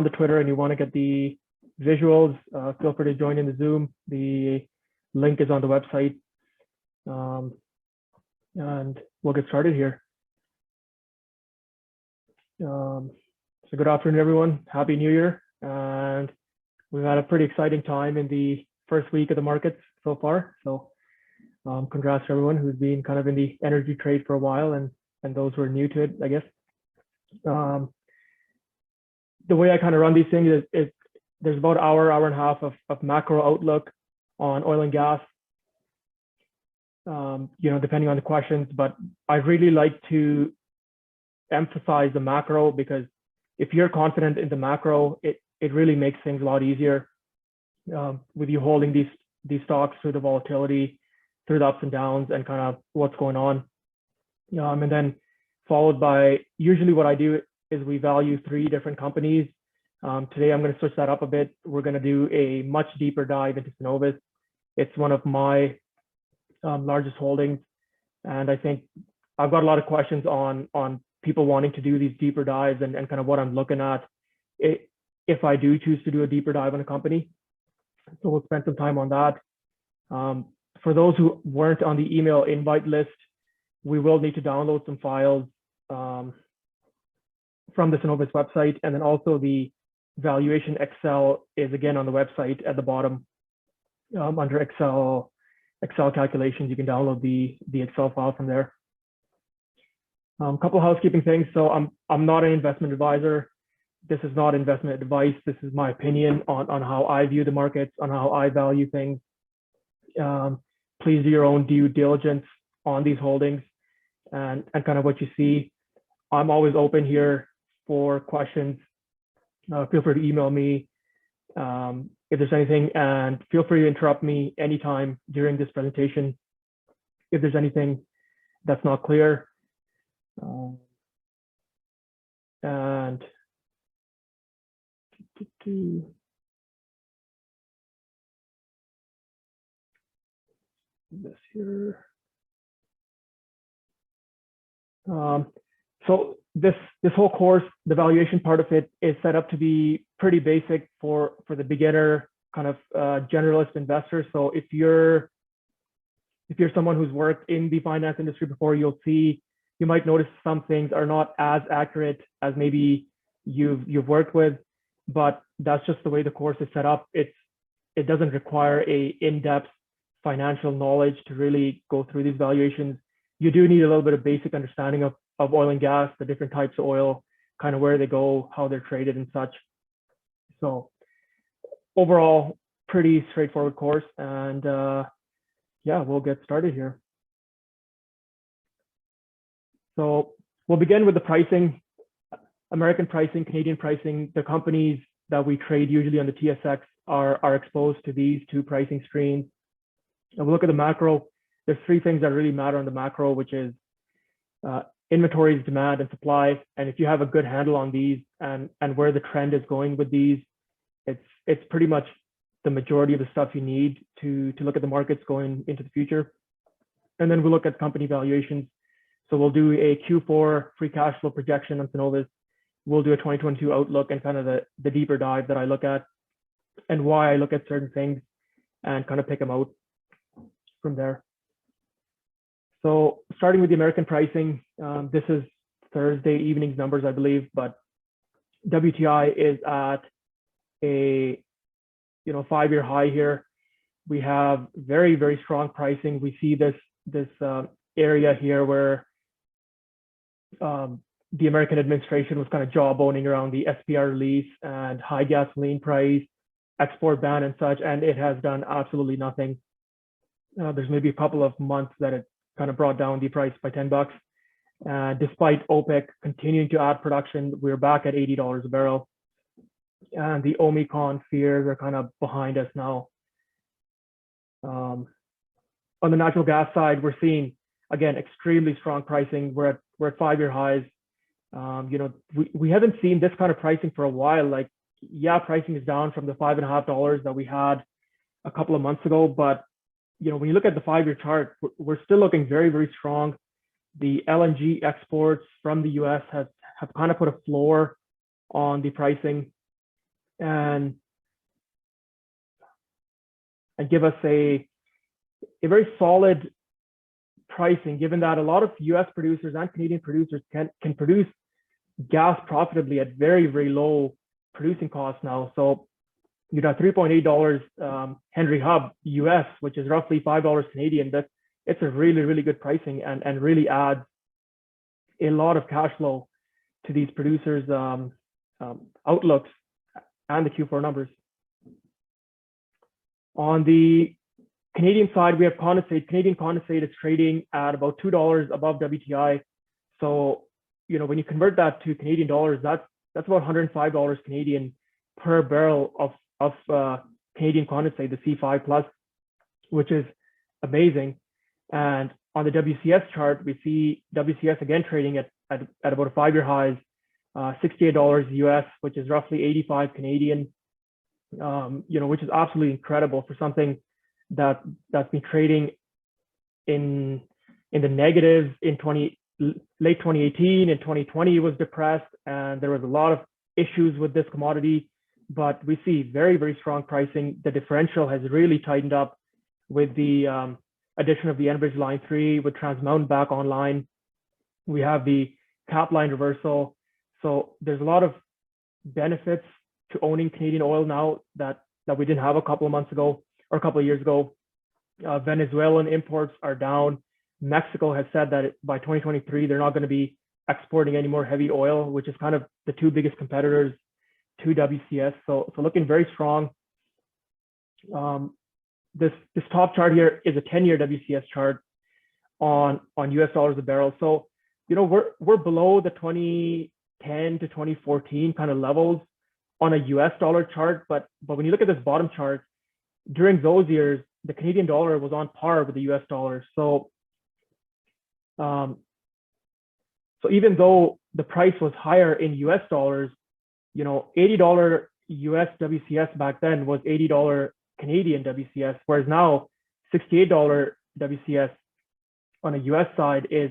the Twitter and you want to get the visuals, feel free to join in the Zoom. The link is on the website. And we'll get started here. So good afternoon, everyone. Happy New Year. And we've had a pretty exciting time in the first week of the markets so far. So congrats to everyone who's been kind of in the energy trade for a while and those who are new to it, I guess. The way I kind of run these things is there's about an hour and a half of macro outlook on oil and gas, depending on the questions, but I really like to emphasize the macro because if you're confident in the macro, it really makes things a lot easier with you holding these stocks through the volatility, through the ups and downs and kind of what's going on. And then followed by, usually what I do is we value 3 different companies. Today, I'm going to switch that up a bit. We're going to do a much deeper dive into Cenovus. It's one of my largest holdings. And I think I've got a lot of questions on people wanting to do these deeper dives and kind of what I'm looking at if I do choose to do a deeper dive on a company. So we'll spend some time on that. For those who weren't on the email invite list, we will need to download some files from the Cenovus website, and then also the valuation Excel is again on the website at the bottom under Excel calculations. You can download the Excel file from there. A couple of housekeeping things. So I'm not an investment advisor. This is not investment advice. This is my opinion on how I view the markets, on how I value things. Please do your own due diligence on these holdings and kind of what you see. I'm always open here for questions. Feel free to email me if there's anything, and feel free to interrupt me anytime during this presentation if there's anything that's not clear. And this here. So this whole course, the valuation part of it is set up to be pretty basic for the beginner kind of generalist investor. So if you're someone who's worked in the finance industry before, you might notice some things are not as accurate as maybe you've worked with, but that's just the way the course is set up. It doesn't require a in-depth financial knowledge to really go through these valuations. You do need a little bit of basic understanding of oil and gas, the different types of oil, kind of where they go, how they're traded and such. So overall, pretty straightforward course. And yeah, we'll get started here. So we'll begin with the pricing, American pricing, Canadian pricing. The companies that we trade usually on the TSX are exposed to these 2 pricing streams. And we'll look at the macro. There's 3 things that really matter on the macro, which is inventories, demand, and supply. And if you have a good handle on these and where the trend is going with these, it's pretty much the majority of the stuff you need to look at the markets going into the future. And then we'll look at company valuations. So we'll do a Q4 free cash flow projection on Cenovus. We'll do a 2022 outlook and kind of the deeper dive that I look at and why I look at certain things and kind of pick them out from there. So starting with the American pricing, this is Thursday evening's numbers, I believe, but WTI is at a 5-year high here. We have very, very strong pricing. We see this area here where the American administration was kind of jawboning around the SPR release and high gasoline price, export ban and such, and it has done absolutely nothing. There's maybe a couple of months that it kind of brought down the price by $10. Despite OPEC continuing to add production, we're back at $80 a barrel. And the Omicron fears are kind of behind us now. On the natural gas side, we're seeing, again, extremely strong pricing. We're at 5-year highs. We haven't seen this kind of pricing for a while. Like, yeah, pricing is down from the $5.50 that we had a couple of months ago, but when you look at the 5-year chart, we're still looking very, very strong. The LNG exports from the US have kind of put a floor on the pricing. and give us a very solid pricing, given that a lot of US producers and Canadian producers can produce gas profitably at very, very low producing costs now. So you got $3.8 Henry Hub US, which is roughly $5 Canadian. It's a really, really good pricing and really adds a lot of cash flow to these producers' outlooks and the Q4 numbers. On the Canadian side, we have condensate. Canadian condensate is trading at about $2 above WTI. So, when you convert that to Canadian dollars, that's about $105 Canadian per barrel of Canadian condensate, the C5 plus, which is amazing. And on the WCS chart, we see WCS again trading at about a 5-year highs, $68 US, which is roughly 85 Canadian, which is absolutely incredible for something that's been trading in the negatives in late 2018 and 2020 was depressed, and there was a lot of issues with this commodity, but we see very, very strong pricing. The differential has really tightened up with the addition of the Enbridge Line 3, with Trans Mountain back online. We have the cap line reversal. So there's a lot of benefits to owning Canadian oil now that we didn't have a couple of months ago or a couple of years ago. Venezuelan imports are down. Mexico has said that by 2023, they're not going to be exporting any more heavy oil, which is kind of the two biggest competitors to WCS. So looking very strong. This top chart here is a 10-year WCS chart on US dollars a barrel. So, we're below the 2010 to 2014 kind of levels on a US dollar chart. But when you look at this bottom chart, during those years, the Canadian dollar was on par with the US dollar. So even though the price was higher in US dollars, $80 US WCS back then was $80 Canadian WCS, whereas now $68 WCS on a US side is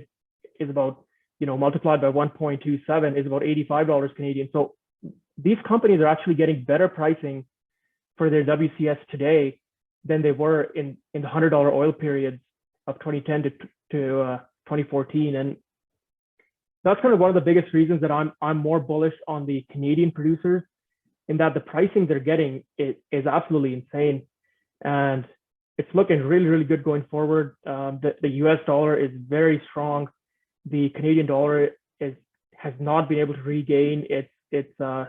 about, multiplied by 1.27 is about $85 Canadian. So these companies are actually getting better pricing for their WCS today than they were in the $100 oil periods of 2010 to 2014. And that's kind of one of the biggest reasons that I'm more bullish on the Canadian producers, in that the pricing they're getting is absolutely insane. And it's looking really, really good going forward. The US dollar is very strong. The Canadian dollar has not been able to regain its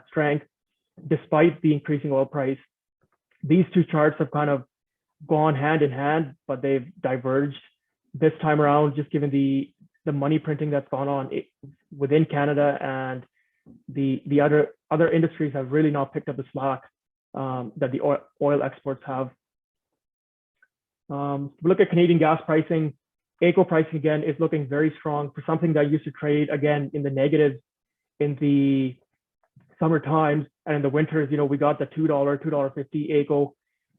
strength despite the increasing oil price. These two charts have kind of gone hand in hand, but they've diverged this time around, just given the money printing that's gone on within Canada, and the other industries have really not picked up the slack that the oil exports have. We look at Canadian gas pricing. AECO pricing again is looking very strong for something that used to trade again in the negatives in the summer times, and in the winters, we got the $2.50 AECO.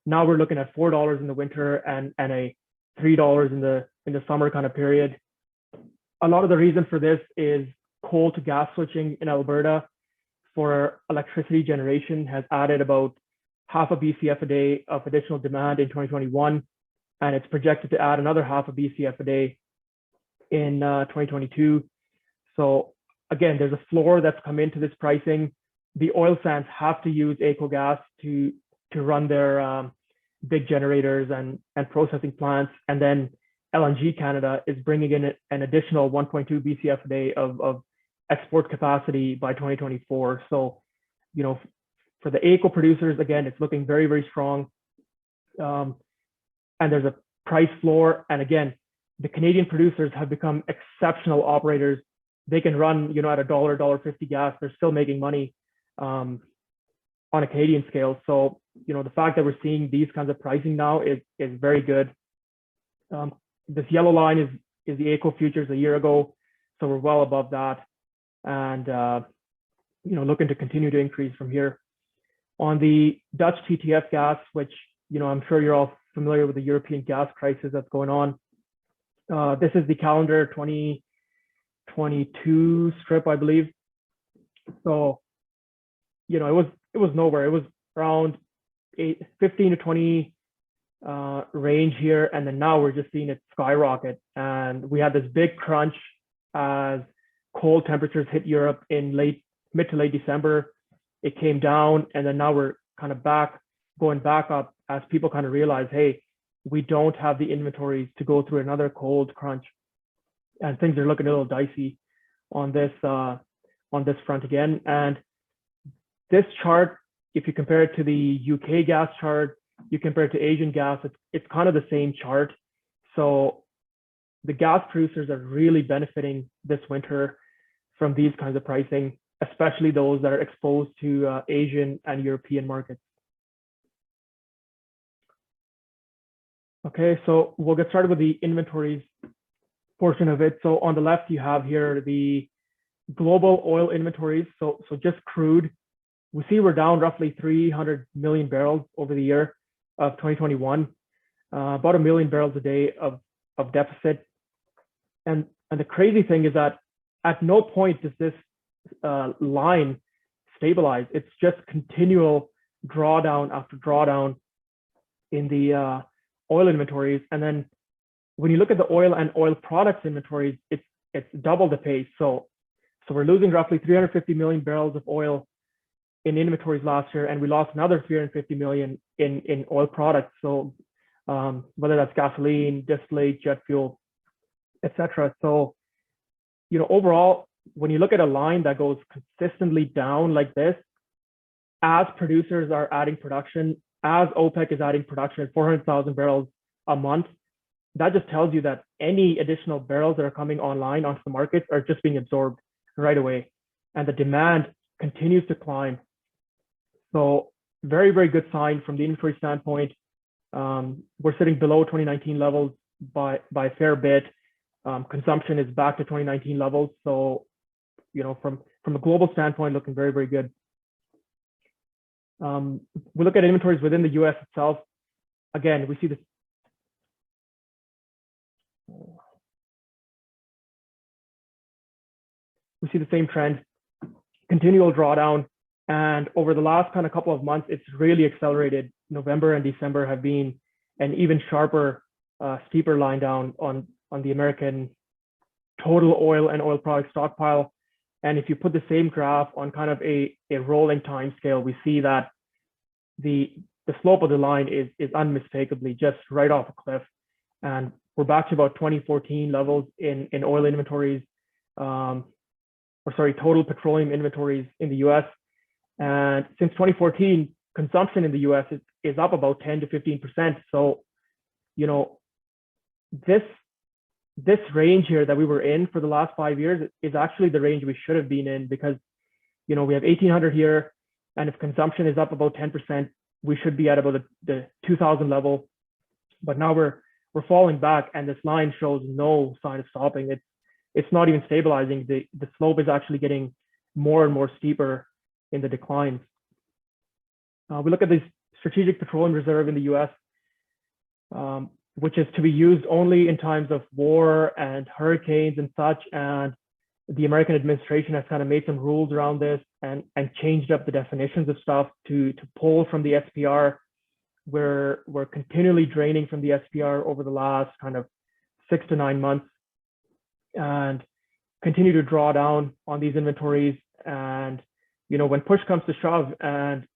Now we're looking at $4 in the winter and a $3 in the summer kind of period. A lot of the reason for this is coal to gas switching in Alberta for electricity generation has added about half a BCF a day of additional demand in 2021, and it's projected to add another half a BCF a day in 2022. So again, there's a floor that's come into this pricing. The oil sands have to use AECO gas to run their big generators and processing plants, and then LNG Canada is bringing in an additional 1.2 BCF a day of export capacity by 2024. So, for the AECO producers, again, it's looking very, very strong. And there's a price floor. And again, the Canadian producers have become exceptional operators. They can run, at $1, $1.50 gas. They're still making money on a Canadian scale. So, the fact that we're seeing these kinds of pricing now is very good. This yellow line is the AECO futures a year ago. So we're well above that. And, looking to continue to increase from here. On the Dutch TTF gas, which, I'm sure you're all familiar with the European gas crisis that's going on. This is the calendar 2022 strip, I believe. So, it was it was nowhere. It was around 15 to 20 range here, and then now we're just seeing it skyrocket. And we had this big crunch as cold temperatures hit Europe in mid to late December. It came down, and then now we're kind of going back up as people kind of realize, hey, we don't have the inventories to go through another cold crunch, and things are looking a little dicey on this front again. And this chart, if you compare it to the UK gas chart, you compare it to Asian gas, it's kind of the same chart. So the gas producers are really benefiting this winter from these kinds of pricing, especially those that are exposed to Asian and European markets. Okay, so we'll get started with the inventories portion of it. So on the left, you have here the global oil inventories. So just crude. We see we're down roughly 300 million barrels over the year of 2021, about 1 million barrels a day of deficit. And the crazy thing is that at no point does this line stabilize. It's just continual drawdown after drawdown in the oil inventories. And then when you look at the oil and oil products inventories, it's double the pace. So we're losing roughly 350 million barrels of oil in inventories last year, and we lost another 350 million in oil products. So whether that's gasoline, distillate, jet fuel, etc. So, overall, when you look at a line that goes consistently down like this, as producers are adding production, as OPEC is adding production at 400,000 barrels a month, that just tells you that any additional barrels that are coming online onto the markets are just being absorbed right away, and the demand continues to climb. So very, very good sign from the inventory standpoint. We're sitting below 2019 levels by a fair bit. Consumption is back to 2019 levels. So, from a global standpoint, looking very, very good. We look at inventories within the US itself. Again, we see this. We see the same trend, continual drawdown. And over the last kind of couple of months, it's really accelerated. November and December have been an even sharper, steeper line down on the American total oil and oil product stockpile. And if you put the same graph on kind of a rolling time scale, we see that the slope of the line is unmistakably just right off a cliff. And we're back to about 2014 levels in oil inventories, total petroleum inventories in the US. And since 2014, consumption in the US is up about 10 to 15%. So, this range here that we were in for the last 5 years is actually the range we should have been in, because, we have 1,800 here, and if consumption is up about 10%, we should be at about the 2,000 level. But now we're falling back, and this line shows no sign of stopping. It's not even stabilizing. The slope is actually getting more and more steeper in the declines. We look at the strategic petroleum reserve in the US, which is to be used only in times of war and hurricanes and such. And the American administration has kind of made some rules around this and changed up the definitions of stuff to pull from the SPR. We're continually draining from the SPR over the last kind of 6 to 9 months, and continue to draw down on these inventories. And when push comes to shove and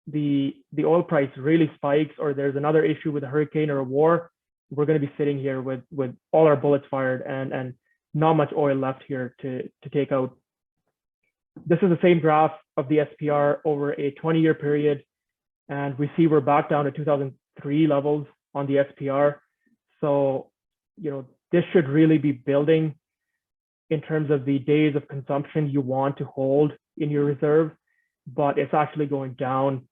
the oil price really spikes, or there's another issue with a hurricane or a war, we're going to be sitting here with all our bullets fired and not much oil left here to take out. This is the same graph of the SPR over a 20-year period, and we see we're back down to 2003 levels on the SPR. So, this should really be building in terms of the days of consumption you want to hold in your reserve, but it's actually going down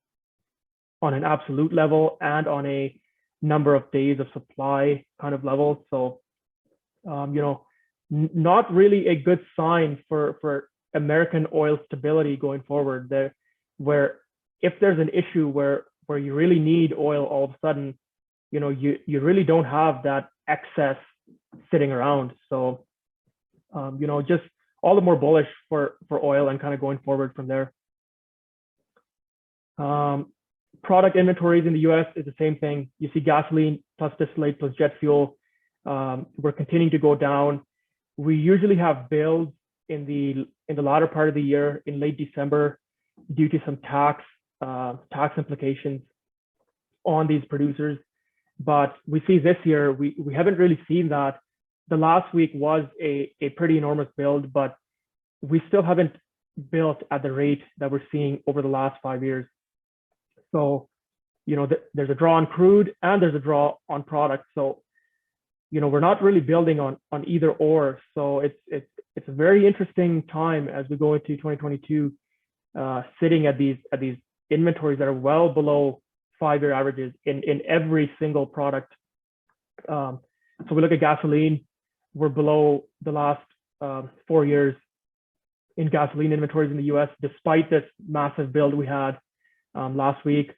on an absolute level and on a number of days of supply kind of level. So, not really a good sign for American oil stability going forward. Where if there's an issue where you really need oil all of a sudden, you really don't have that excess sitting around. So, just all the more bullish for oil and kind of going forward from there. Product inventories in the US is the same thing. You see gasoline plus distillate plus jet fuel. We're continuing to go down. We usually have builds in the latter part of the year in late December due to some tax implications on these producers. But we see this year, we haven't really seen that. The last week was a pretty enormous build, but we still haven't built at the rate that we're seeing over the last 5 years. So, there's a draw on crude and there's a draw on product. So, we're not really building on either or. So it's a very interesting time as we go into 2022, sitting at these inventories that are well below 5-year averages in every single product. So we look at gasoline, we're below the last 4 years in gasoline inventories in the US, despite this massive build we had last week.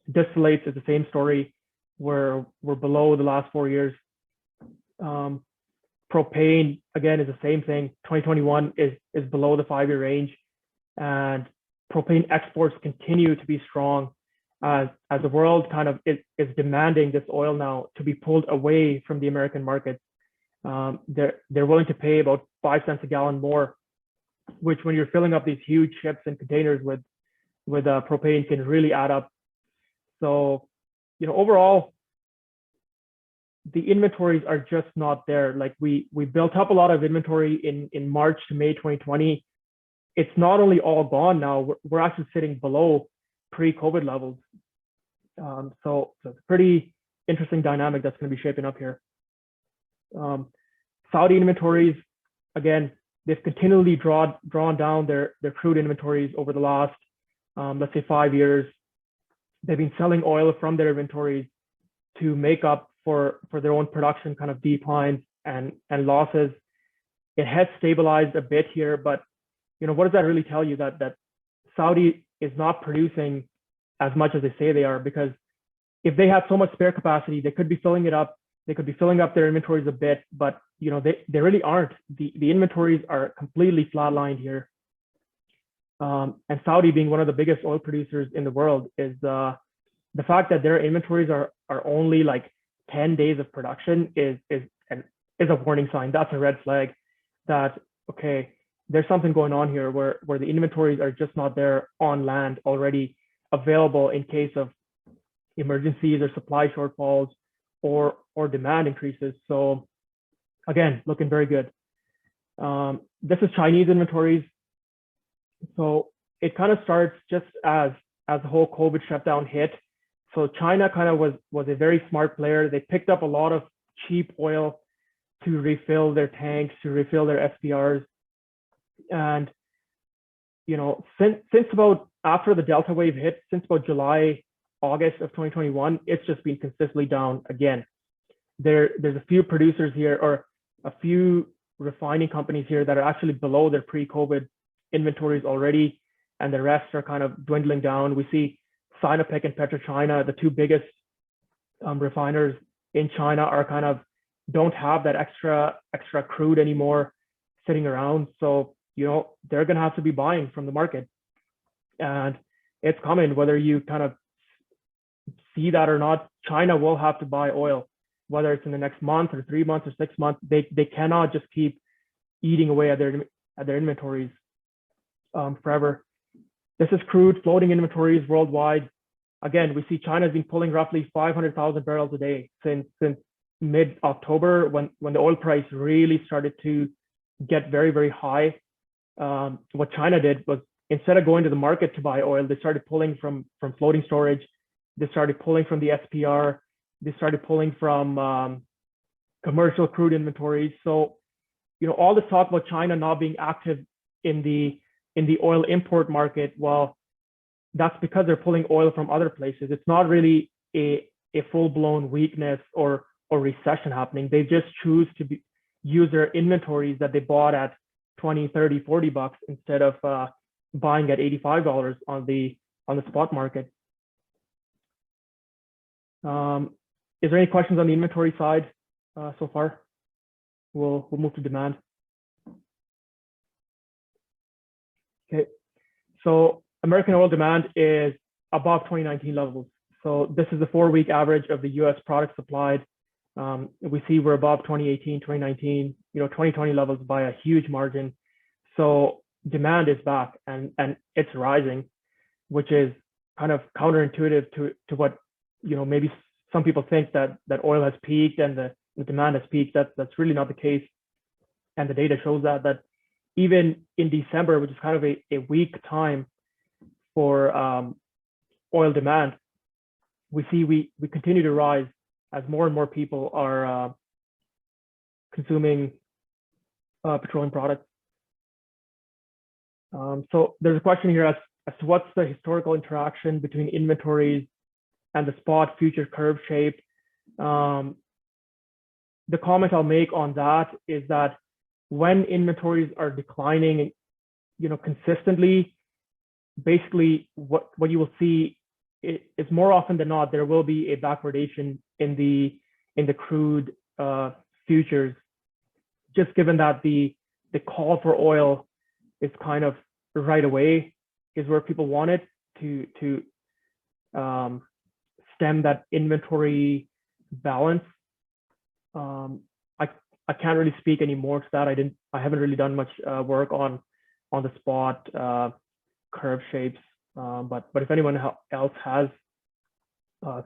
Distillates is the same story. We're below the last 4 years. Propane, again, is the same thing. 2021 is below the 5-year range, and propane exports continue to be strong as the world kind of is demanding this oil now to be pulled away from the American market. They're willing to pay about 5 cents a gallon more, which when you're filling up these huge ships and containers with propane can really add up. So, overall, the inventories are just not there. Like we built up a lot of inventory in March to May 2020. It's not only all gone now, we're actually sitting below pre-COVID levels. So it's a pretty interesting dynamic that's going to be shaping up here. Saudi inventories, again, they've continually drawn down their crude inventories over the last, let's say 5 years. They've been selling oil from their inventories to make up for their own production kind of declines and losses. It has stabilized a bit here, but what does that really tell you? That Saudi is not producing as much as they say they are, because if they had so much spare capacity, they could be filling it up. They could be filling up their inventories a bit, but they really aren't. The inventories are completely flatlined here. And Saudi, being one of the biggest oil producers in the world, is the fact that their inventories are only like 10 days of production is a warning sign. That's a red flag that, okay, there's something going on here where the inventories are just not there on land already available in case of emergencies or supply shortfalls or demand increases. So again, looking very good. This is Chinese inventories. So it kind of starts just as the whole COVID shutdown hit. So China kind of was a very smart player. They picked up a lot of cheap oil to refill their tanks, to refill their SPRs. And, since about after the Delta wave hit, since about July, August of 2021, it's just been consistently down again. There's a few producers here, or a few refining companies here, that are actually below their pre-COVID inventories already, and the rest are kind of dwindling down. We see Sinopec and PetroChina, the two biggest refiners in China, are kind of don't have that extra crude anymore sitting around. So, they're going to have to be buying from the market. And it's coming, whether you kind of see that or not. China will have to buy oil, whether it's in the next month or 3 months or 6 months. They cannot just keep eating away at their inventories forever. This is crude floating inventories worldwide. Again, we see China's been pulling roughly 500,000 barrels a day since mid-October, when the oil price really started to get very, very high. What China did was, instead of going to the market to buy oil, they started pulling from floating storage. They started pulling from the SPR. They started pulling from commercial crude inventories. So, all this talk about China not being active in the oil import market, well, that's because they're pulling oil from other places. It's not really a full-blown weakness or recession happening. They just choose to use their inventories that they bought at 20, 30, 40 bucks instead of buying at $85 on the spot market. Is there any questions on the inventory side so far? We'll move to demand. Okay, so American oil demand is above 2019 levels. So this is the 4-week average of the US product supplied. We see we're above 2018, 2019, 2020 levels by a huge margin. So demand is back and it's rising, which is kind of counterintuitive to what, maybe some people think that oil has peaked and the demand has peaked. That's really not the case. And the data shows that even in December, which is kind of a weak time for oil demand, we see we continue to rise as more and more people are consuming petroleum products. So there's a question here as to what's the historical interaction between inventories and the spot future curve shape. The comment I'll make on that is that when inventories are declining, consistently, basically what you will see is more often than not, there will be a backwardation in the crude futures, just given that the call for oil is kind of right away is where people want it to stem that inventory balance. I can't really speak any more to that. I haven't really done much work on the spot curve shapes, but if anyone else has,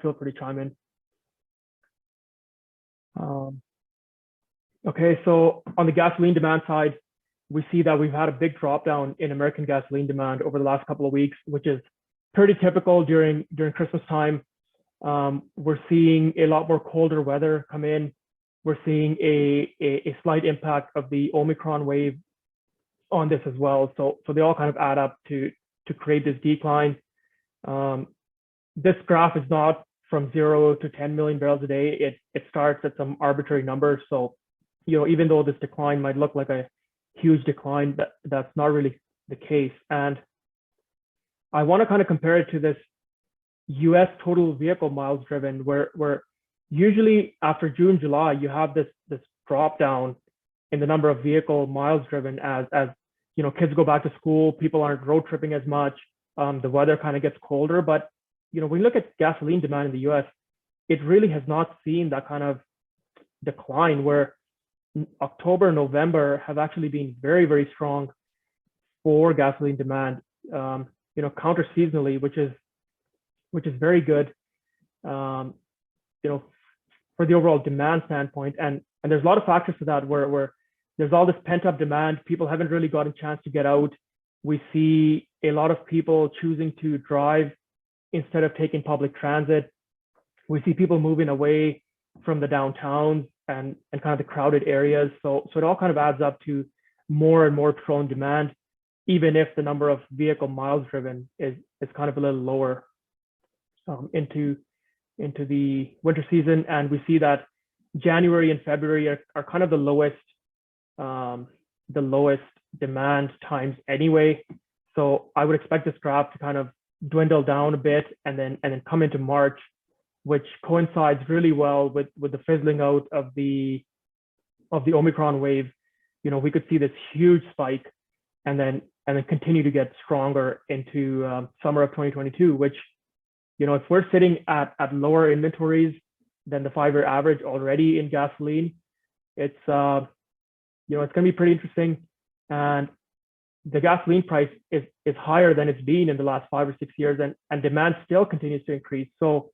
feel free to chime in. Okay, so on the gasoline demand side, we see that we've had a big drop down in American gasoline demand over the last couple of weeks, which is pretty typical during Christmas time. We're seeing a lot more colder weather come in. We're seeing a slight impact of the Omicron wave on this as well. So they all kind of add up to create this decline. This graph is not from 0 to 10 million barrels a day. It starts at some arbitrary number. So, even though this decline might look like a huge decline, that's not really the case. And I want to kind of compare it to this US total vehicle miles driven, where usually after June, July, you have this drop down in the number of vehicle miles driven as kids go back to school, people aren't road tripping as much, the weather kind of gets colder. But when you look at gasoline demand in the US, it really has not seen that kind of decline, where October, November have actually been very, very strong for gasoline demand, counter seasonally, which is very good, for the overall demand standpoint. And there's a lot of factors to that where there's all this pent up demand. People haven't really gotten a chance to get out. We see a lot of people choosing to drive instead of taking public transit. We see people moving away from the downtowns and kind of the crowded areas. So it all kind of adds up to more and more petroleum demand, even if the number of vehicle miles driven is kind of a little lower into the winter season. And we see that January and February are kind of the lowest demand times anyway. So I would expect this graph to kind of dwindle down a bit and then come into March, which coincides really well with the fizzling out of the Omicron wave. We could see this huge spike and then continue to get stronger into summer of 2022, which, if we're sitting at lower inventories than the 5-year average already in gasoline, it's going to be pretty interesting. And the gasoline price is higher than it's been in the last 5 or 6 years, and demand still continues to increase. So,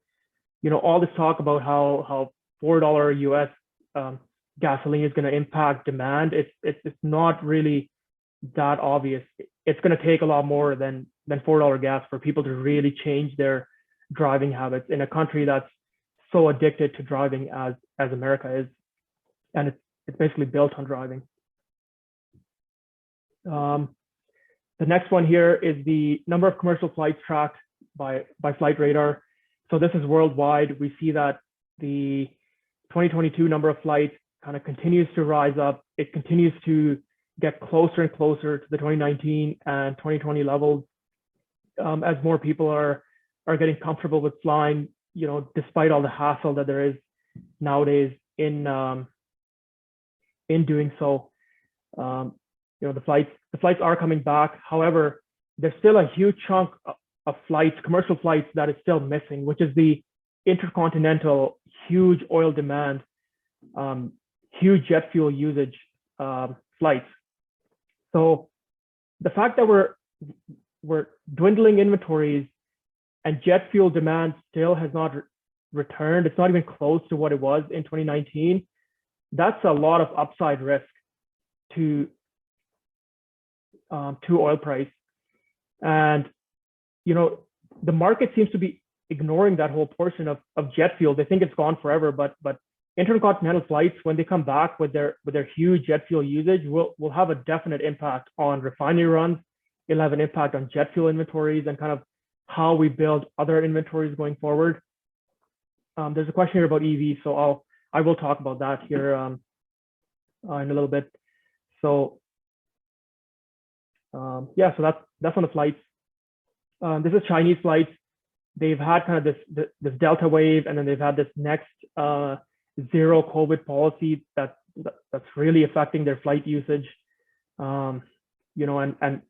all this talk about how $4 US gasoline is going to impact demand, it's not really that obvious. It's going to take a lot more than $4 gas for people to really change their driving habits in a country that's so addicted to driving as America is, and it's basically built on driving. The next one here is the number of commercial flights tracked by Flight Radar. So this is worldwide. We see that the 2022 number of flights kind of continues to rise up. It continues to get closer and closer to the 2019 and 2020 levels, as more people are getting comfortable with flying, despite all the hassle that there is nowadays in doing so. The flights are coming back. However, there's still a huge chunk flights, commercial flights, that is still missing, which is the intercontinental huge oil demand, huge jet fuel usage flights. So the fact that we're dwindling inventories and jet fuel demand still has not returned, it's not even close to what it was in 2019. That's a lot of upside risk to oil price. And the market seems to be ignoring that whole portion of jet fuel. They think it's gone forever, but intercontinental flights, when they come back with their huge jet fuel usage, will have a definite impact on refinery runs. It'll have an impact on jet fuel inventories and kind of how we build other inventories going forward. There's a question here about EV, so I will talk about that here in a little bit. So yeah, so that's on the flights. This is Chinese flights. They've had kind of this Delta wave, and then they've had this next zero COVID policy that's really affecting their flight usage. And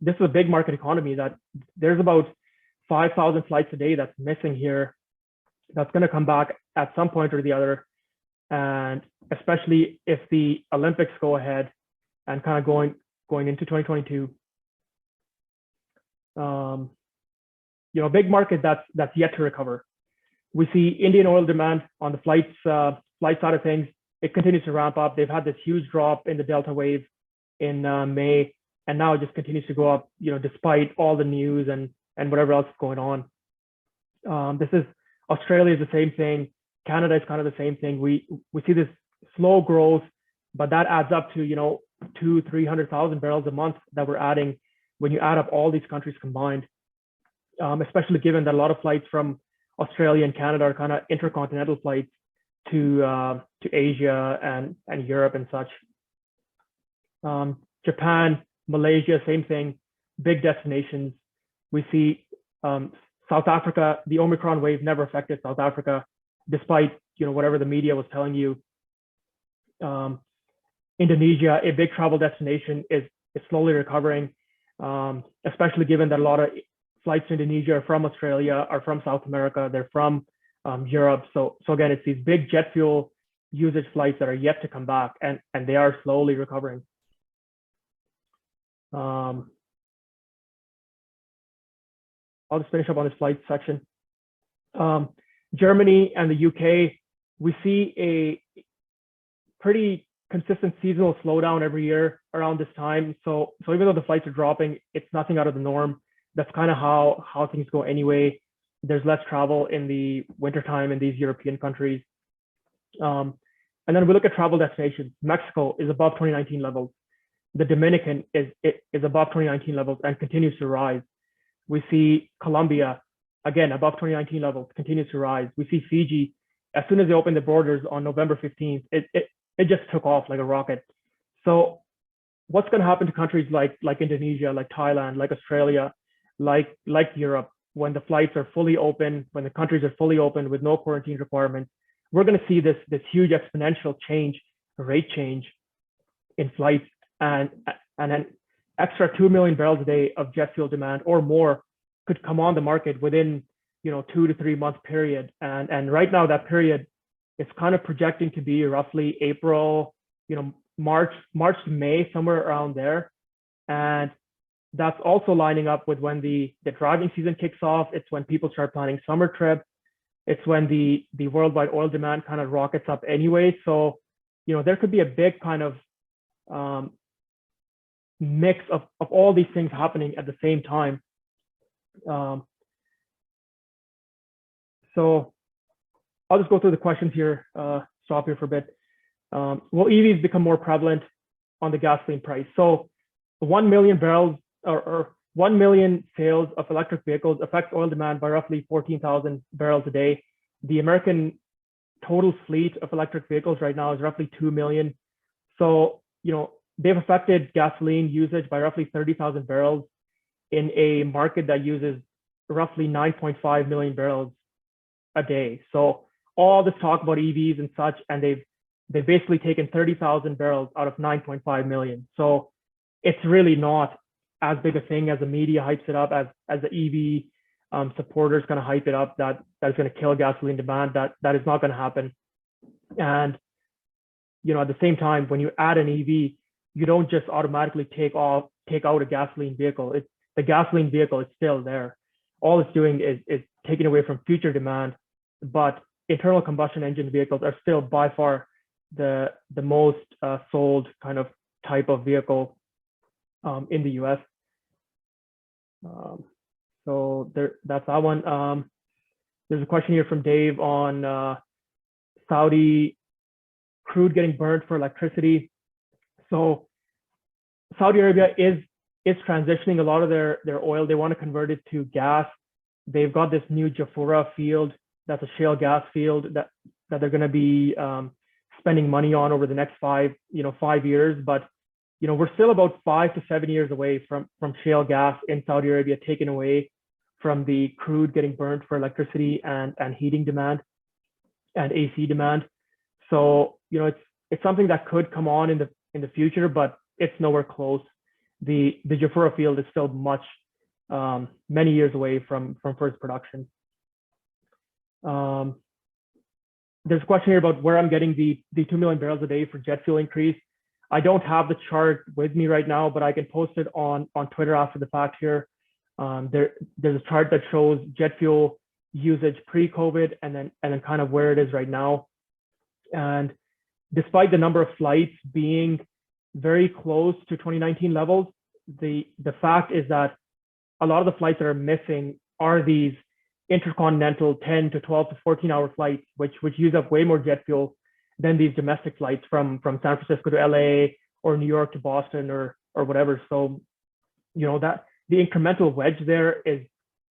this is a big market economy that there's about 5,000 flights a day that's missing here. That's going to come back at some point or the other, and especially if the Olympics go ahead and kind of going into 2022. A big market that's yet to recover. We see Indian oil demand on the flight side of things. It continues to ramp up. They've had this huge drop in the Delta wave in May, and now it just continues to go up, despite all the news and whatever else is going on. Australia is the same thing. Canada is kind of the same thing. We see this slow growth, but that adds up to 200,000-300,000 barrels a month that we're adding when you add up all these countries combined. Especially given that a lot of flights from Australia and Canada are kind of intercontinental flights to Asia and Europe and such. Japan, Malaysia, same thing, big destinations. We see South Africa, the Omicron wave never affected South Africa, despite whatever the media was telling you. Indonesia, a big travel destination, is slowly recovering, especially given that a lot of flights to Indonesia are from Australia, are from South America, they're from Europe. So again, it's these big jet fuel usage flights that are yet to come back, and they are slowly recovering. I'll just finish up on this flight section. Germany and the UK, we see a pretty consistent seasonal slowdown every year around this time. So even though the flights are dropping, it's nothing out of the norm. That's kind of how things go anyway. There's less travel in the wintertime in these European countries. And then we look at travel destinations. Mexico is above 2019 levels. The Dominican is above 2019 levels and continues to rise. We see Colombia, again, above 2019 levels, continues to rise. We see Fiji, as soon as they opened the borders on November 15th, it just took off like a rocket. So what's going to happen to countries like Indonesia, like Thailand, like Australia, like Europe, when the flights are fully open, when the countries are fully open with no quarantine requirements? We're going to see this huge exponential rate change in flights, and an extra 2 million barrels a day of jet fuel demand or more could come on the market within 2 to 3 month period. And right now that period is kind of projecting to be roughly April, March to May, somewhere around there. And that's also lining up with when the driving season kicks off. It's when people start planning summer trips. It's when the worldwide oil demand kind of rockets up anyway. So, there could be a big kind of mix of all these things happening at the same time. So I'll just go through the questions here, stop here for a bit. Will EVs become more prevalent on the gasoline price? So 1 million barrels or 1 million sales of electric vehicles affects oil demand by roughly 14,000 barrels a day. The American total fleet of electric vehicles right now is roughly 2 million. So, they've affected gasoline usage by roughly 30,000 barrels in a market that uses roughly 9.5 million barrels a day. So all this talk about EVs and such, and they've basically taken 30,000 barrels out of 9.5 million. So it's really not as big a thing as the media hypes it up as the EV supporters kind of hype it up that is going to kill gasoline demand. That is not going to happen. And at the same time, when you add an EV, you don't just automatically take out a gasoline vehicle. The gasoline vehicle is still there. All it's doing is taking away from future demand, but internal combustion engine vehicles are still by far the most sold kind of type of vehicle in the US. So that's that one. There's a question here from Dave on Saudi crude getting burned for electricity. So Saudi Arabia is transitioning a lot of their oil. They want to convert it to gas. They've got this new Jafurah field that's a shale gas field that they're going to be spending money on over the next 5 years. But we're still about 5 to 7 years away from shale gas in Saudi Arabia taken away from the crude getting burned for electricity and heating demand and AC demand. So it's something that could come on in the future, but it's nowhere close. The Jafurah field is still many years away from first production. There's a question here about where I'm getting the 2 million barrels a day for jet fuel increase. I don't have the chart with me right now, but I can post it on Twitter after the fact here. There's a chart that shows jet fuel usage pre-COVID and then kind of where it is right now. And despite the number of flights being very close to 2019 levels, the fact is that a lot of the flights that are missing are these intercontinental 10 to 12 to 14-hour flights, which use up way more jet fuel than these domestic flights from San Francisco to LA or New York to Boston or whatever. So, that the incremental wedge there is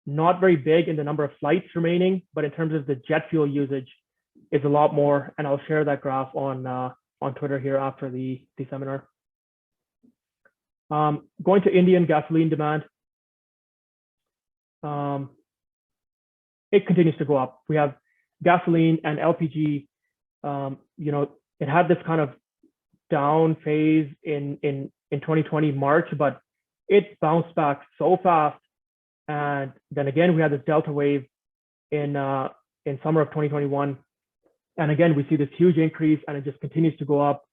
not very big in the number of flights remaining, but in terms of the jet fuel usage is a lot more. And I'll share that graph on Twitter here after the seminar. Going to Indian gasoline demand. It continues to go up. We have gasoline and LPG. It had this kind of down phase in 2020 March, but it bounced back so fast. And then again, we had this Delta wave in summer of 2021. And again, we see this huge increase and it just continues to go up.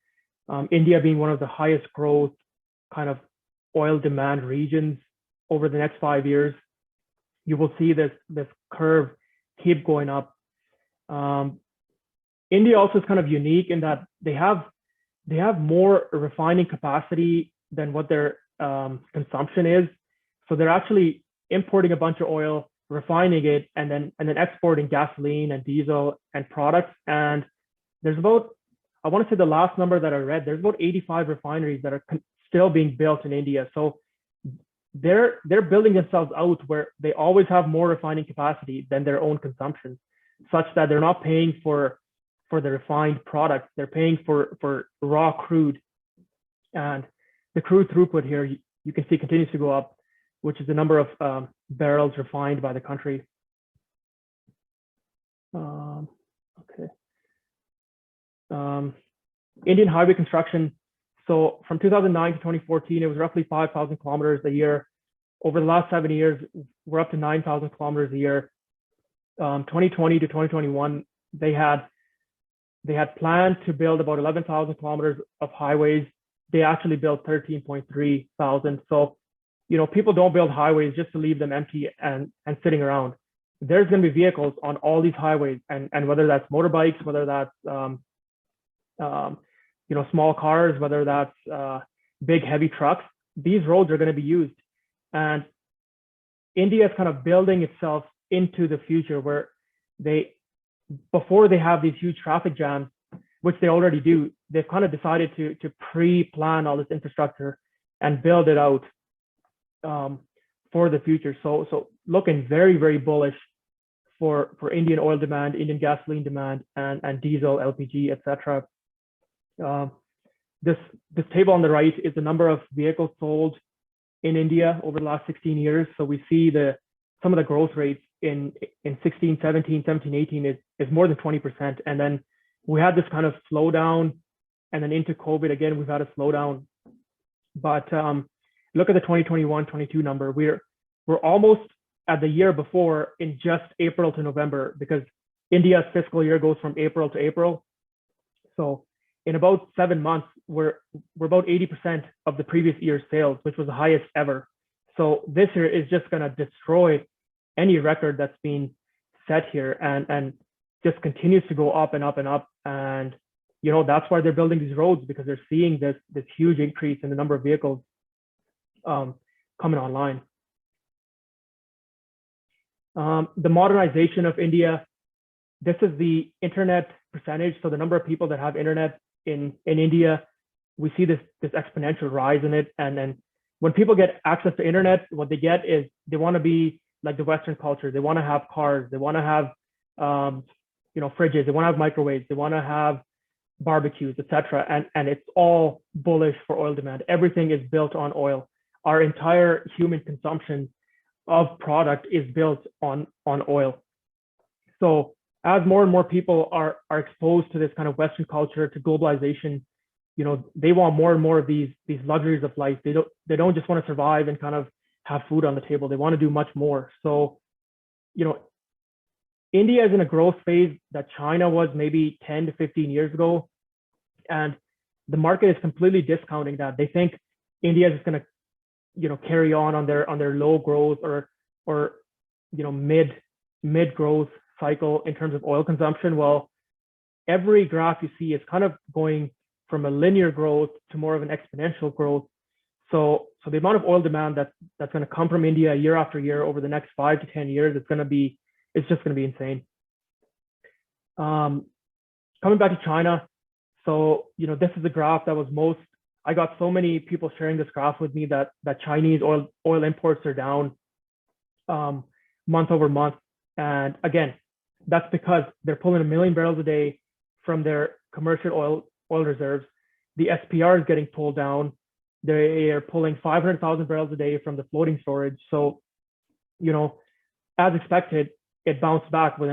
India being one of the highest growth kind of oil demand regions over the next 5 years, you will see this curve keep going up. India also is kind of unique in that they have more refining capacity than what their consumption is. So they're actually importing a bunch of oil, refining it, and then exporting gasoline and diesel and products. And there's about, I want to say the last number that I read, there's about 85 refineries that are still being built in India. So they're building themselves out where they always have more refining capacity than their own consumption, such that they're not paying for the refined products. They're paying for raw crude. And the crude throughput here, you can see continues to go up, which is the number of barrels refined by the country. Okay. Indian highway construction. So from 2009 to 2014, it was roughly 5,000 kilometers a year. Over the last 7 years, we're up to 9,000 kilometers a year. 2020 to 2021, they had planned to build about 11,000 kilometers of highways. They actually built 13.3 thousand. So, people don't build highways just to leave them empty and sitting around. There's going to be vehicles on all these highways, and whether that's motorbikes, whether that's small cars, whether that's big heavy trucks, these roads are going to be used. And India is kind of building itself into the future where before they have these huge traffic jams, which they already do, they've kind of decided to pre-plan all this infrastructure and build it out for the future. So looking very, very bullish for Indian oil demand, Indian gasoline demand, and diesel, LPG, etc. This table on the right is the number of vehicles sold in India over the last 16 years. So we see some of the growth rates in 16, 17, 17, 18 is more than 20%. And then we had this kind of slowdown, and then into COVID again, we've had a slowdown. But look at the 2021-22 number. We're almost at the year before in just April to November, because India's fiscal year goes from April to April. So in about 7 months, we're about 80% of the previous year's sales, which was the highest ever. So this year is just going to destroy any record that's been set here, and just continues to go up and up and up. And that's why they're building these roads, because they're seeing this huge increase in the number of vehicles coming online. The modernization of India. This is the internet percentage. So the number of people that have internet in India, we see this exponential rise in it. And then when people get access to internet, what they get is they want to be like the Western culture. They want to have cars. They want to have fridges. They want to have microwaves. They want to have barbecues, etc. And it's all bullish for oil demand. Everything is built on oil. Our entire human consumption of product is built on oil. So as more and more people are exposed to this kind of Western culture, to globalization, they want more and more of these luxuries of life. They don't just want to survive and kind of have food on the table. They want to do much more. So, India is in a growth phase that China was maybe 10 to 15 years ago. And the market is completely discounting that. They think India is going to, carry on their low growth or mid growth cycle in terms of oil consumption. Well, every graph you see is kind of going from a linear growth to more of an exponential growth. So the amount of oil demand that's going to come from India year after year over the next 5 to 10 years, it's just going to be insane. Coming back to China. So, this is the graph that was I got so many people sharing this graph with me that Chinese oil imports are down month over month. And again, that's because they're pulling 1 million barrels a day from their commercial oil reserves. The SPR is getting pulled down. They are pulling 500,000 barrels a day from the floating storage. So, as expected, it bounced back with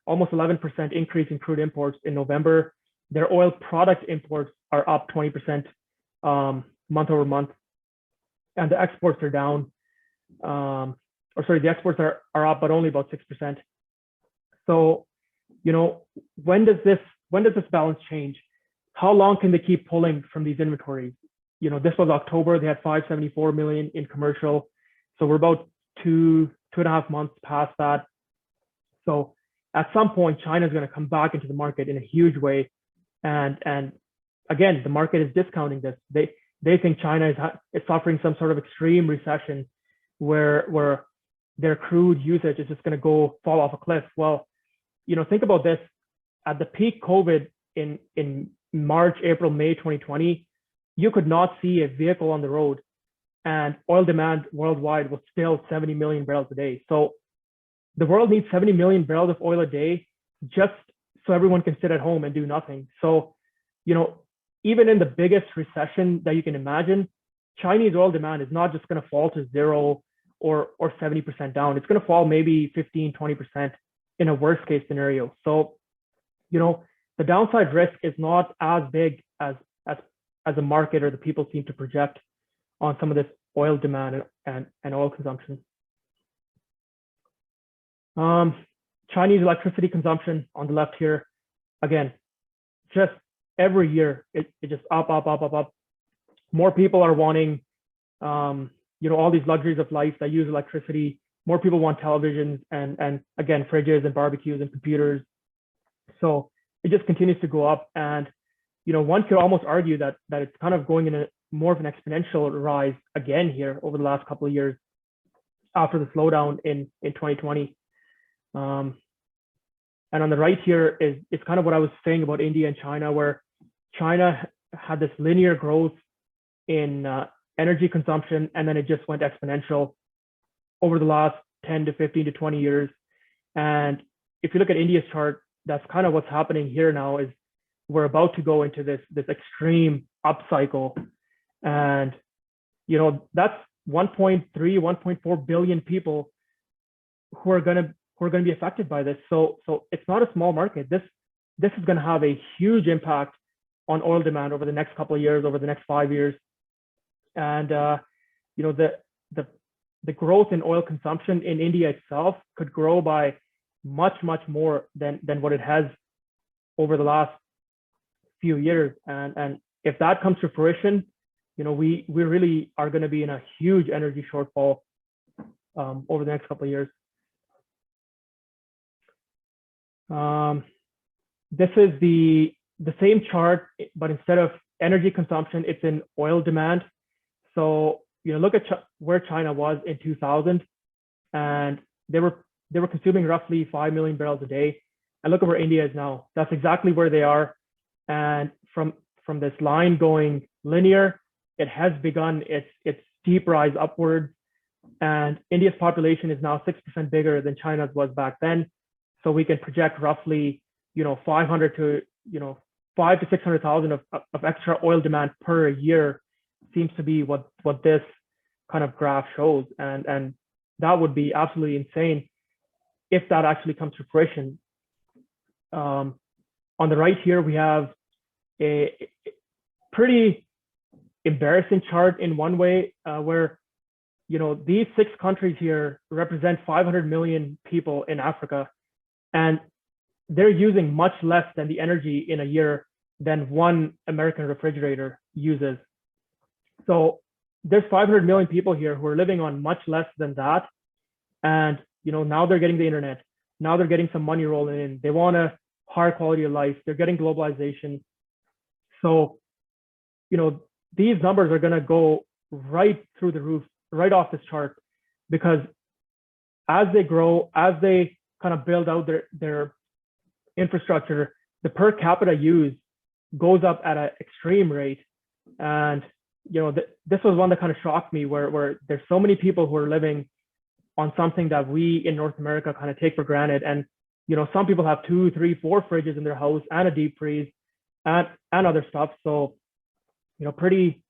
almost 11% increase in crude imports in November. Their oil product imports are up 20% month over month, and the exports are down. The exports are up, but only about 6%. So, when does this balance change? How long can they keep pulling from these inventories? This was October. They had 574 million in commercial. So we're about 2.5 months past that. So at some point, China is going to come back into the market in a huge way. And again, the market is discounting this. They think China is suffering some sort of extreme recession where their crude usage is just going to fall off a cliff. Well, think about this. At the peak COVID in March, April, May 2020, you could not see a vehicle on the road, and oil demand worldwide was still 70 million barrels a day. So the world needs 70 million barrels of oil a day just so everyone can sit at home and do nothing. So, even in the biggest recession that you can imagine, Chinese oil demand is not just going to fall to 0 or 70% down. It's going to fall maybe 15, 20% in a worst case scenario. So, the downside risk is not as big as a market or the people seem to project on some of this oil demand and oil consumption. Chinese electricity consumption on the left here, again, just every year it just up. More people are wanting, all these luxuries of life that use electricity. More people want televisions and again, fridges and barbecues and computers. So it just continues to go up. And, one could almost argue that it's kind of going in a more of an exponential rise again here over the last couple of years after the slowdown in 2020. And on the right here is kind of what I was saying about India and China, where China had this linear growth in energy consumption, and then it just went exponential over the last 10 to 15 to 20 years. And if you look at India's chart, that's kind of what's happening here now. Is we're about to go into this extreme upcycle, and that's 1.3, 1.4 billion people who are going to be affected by this. So it's not a small market. This is going to have a huge impact on oil demand over the next couple of years, over the next 5 years. And the the growth in oil consumption in India itself could grow by much more than what it has over the last few years. And if that comes to fruition, we really are going to be in a huge energy shortfall over the next couple of years. This is the same chart, but instead of energy consumption, it's in oil demand. So look at where China was in 2000, and they were consuming roughly 5 million barrels a day. And look at where India is now. That's exactly where they are. And from this line going linear, it has begun its steep rise upwards. And India's population is now 6% bigger than China's was back then. So we can project roughly 500 to 5 to 600,000 of extra oil demand per year seems to be what this kind of graph shows. And that would be absolutely insane if that actually comes to fruition. On the right here, we have a pretty embarrassing chart in one way, where these 6 countries here represent 500 million people in Africa, and they're using much less than the energy in a year than one American refrigerator uses. So there's 500 million people here who are living on much less than that. And, now they're getting the internet. Now they're getting some money rolling in. They want a higher quality of life. They're getting globalization. So, these numbers are going to go right through the roof, right off this chart, because as they grow, as they kind of build out their infrastructure, the per capita use goes up at an extreme rate. And this was one that kind of shocked me, where there's so many people who are living on something that we in North America kind of take for granted. And some people have 2, 3, 4 fridges in their house and a deep freeze and other stuff. So pretty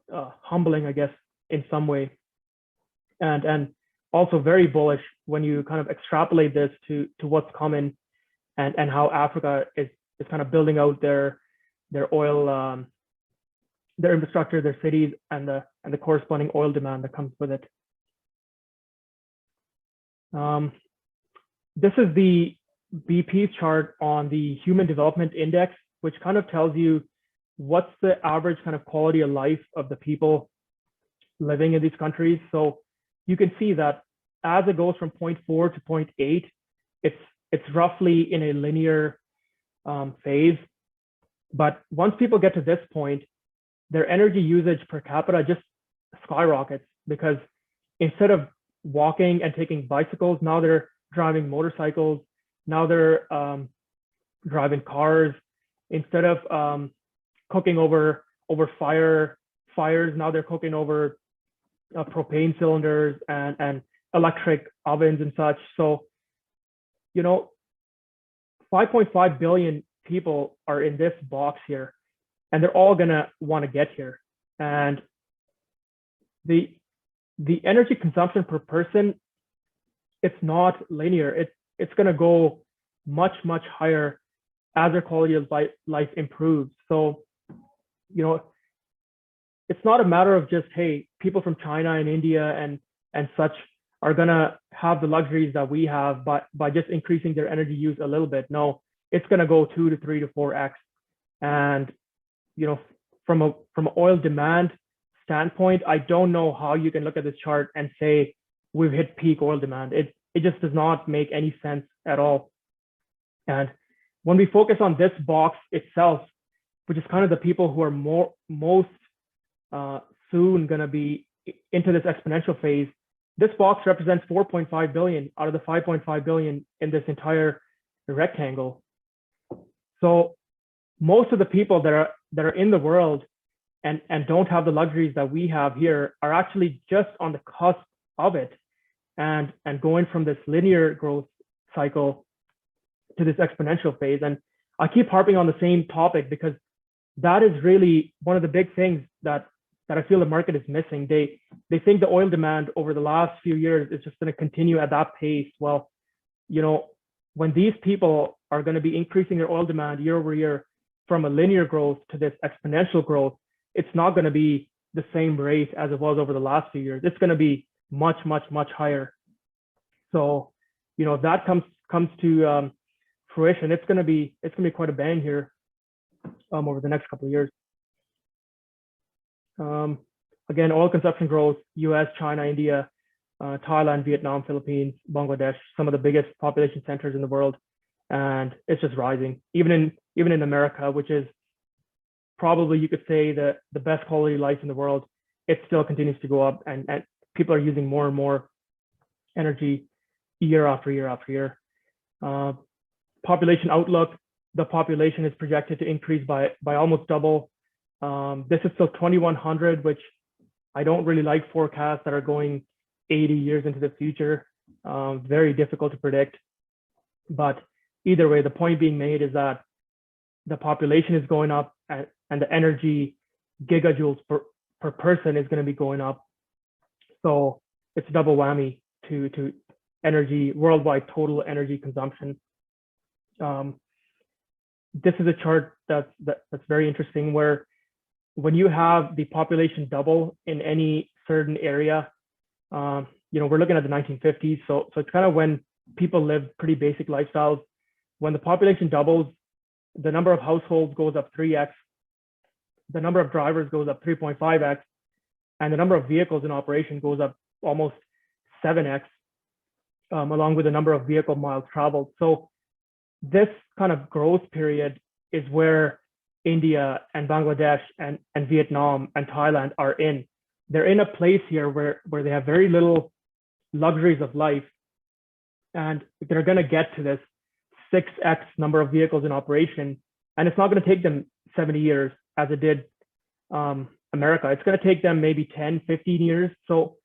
humbling, I guess, in some way, and also very bullish when you kind of extrapolate this to what's coming, and how Africa is kind of building out their oil, their infrastructure, their cities, and the corresponding oil demand that comes with it. This is the BP chart on the Human Development Index, which kind of tells you what's the average kind of quality of life of the people living in these countries. So you can see that as it goes from 0.4 to 0.8, it's roughly in a linear phase. But once people get to this point, their energy usage per capita just skyrockets, because instead of walking and taking bicycles, now they're driving motorcycles. Now they're driving cars. Instead of cooking over fires, now they're cooking over propane cylinders and electric ovens and such. So 5.5 billion people are in this box here, and they're all gonna want to get here. And the energy consumption per person, it's not linear. It's gonna go much higher as their quality of life improves. So it's not a matter of just, hey, people from China and India and such are gonna have the luxuries that we have by just increasing their energy use a little bit. No, it's gonna go 2 to 3 to 4x. And from an oil demand standpoint, I don't know how you can look at this chart and say we've hit peak oil demand. It just does not make any sense at all. And when we focus on this box itself, which is kind of the people who are most soon going to be into this exponential phase, this box represents 4.5 billion out of the 5.5 billion in this entire rectangle. So most of the people that are in the world and don't have the luxuries that we have here are actually just on the cusp of it, and going from this linear growth cycle to this exponential phase. And I keep harping on the same topic because that is really one of the big things that I feel the market is missing. They think the oil demand over the last few years is just going to continue at that pace. Well, when these people are going to be increasing their oil demand year over year from a linear growth to this exponential growth, it's not going to be the same rate as it was over the last few years. It's going to be much higher. So, if that comes to fruition, it's gonna be quite a bang here over the next couple of years. Again, oil consumption growth: U.S., China, India, Thailand, Vietnam, Philippines, Bangladesh, some of the biggest population centers in the world, and it's just rising. Even in America, which is probably, you could say, the best quality of life in the world, it still continues to go up, and people are using more and more energy year after year after year. Population outlook: the population is projected to increase by almost double. This is still 2100, which I don't really like forecasts that are going 80 years into the future. Very difficult to predict. But either way, the point being made is that the population is going up, and the energy gigajoules per person is going to be going up. So it's a double whammy to energy, worldwide total energy consumption. This is a chart that's very interesting, where when you have the population double in any certain area, we're looking at the 1950s. So it's kind of when people lived pretty basic lifestyles. When the population doubles, the number of households goes up 3x, the number of drivers goes up 3.5x, and the number of vehicles in operation goes up almost 7x, along with the number of vehicle miles traveled. So this kind of growth period is where India and Bangladesh and Vietnam and Thailand are in. They're in a place here where they have very little luxuries of life, and they're going to get to this 6x number of vehicles in operation. And it's not going to take them 70 years as it did America. It's going to take them maybe 10, 15 years. So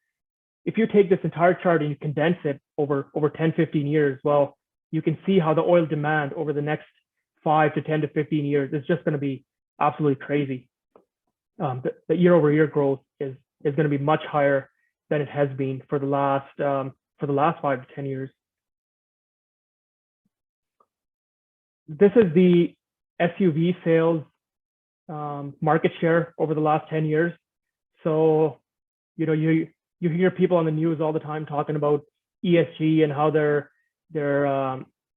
if you take this entire chart and you condense it over 10, 15 years, well, you can see how the oil demand over the next 5 to 10 to 15 years is just going to be absolutely crazy. The year over year growth is going to be much higher than it has been for the last 5 to 10 years. This is the SUV sales market share over the last 10 years. So, you hear people on the news all the time talking about ESG and how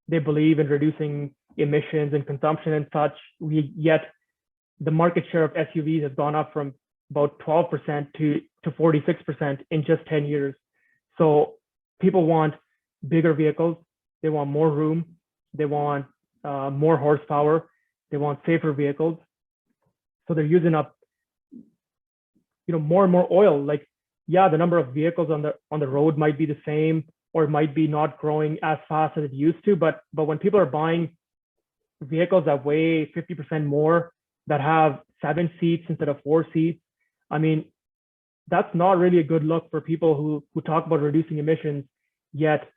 they believe in reducing emissions and consumption and such. Yet the market share of SUVs has gone up from about 12% to 46% in just 10 years. So people want bigger vehicles, they want more room, they want more horsepower, they want safer vehicles. So they're using up, more and more oil. Like, yeah, the number of vehicles on the road might be the same, or it might be not growing as fast as it used to. But when people are buying vehicles that weigh 50% more, that have 7 seats instead of 4 seats, I mean, that's not really a good look for people who talk about reducing emissions, yet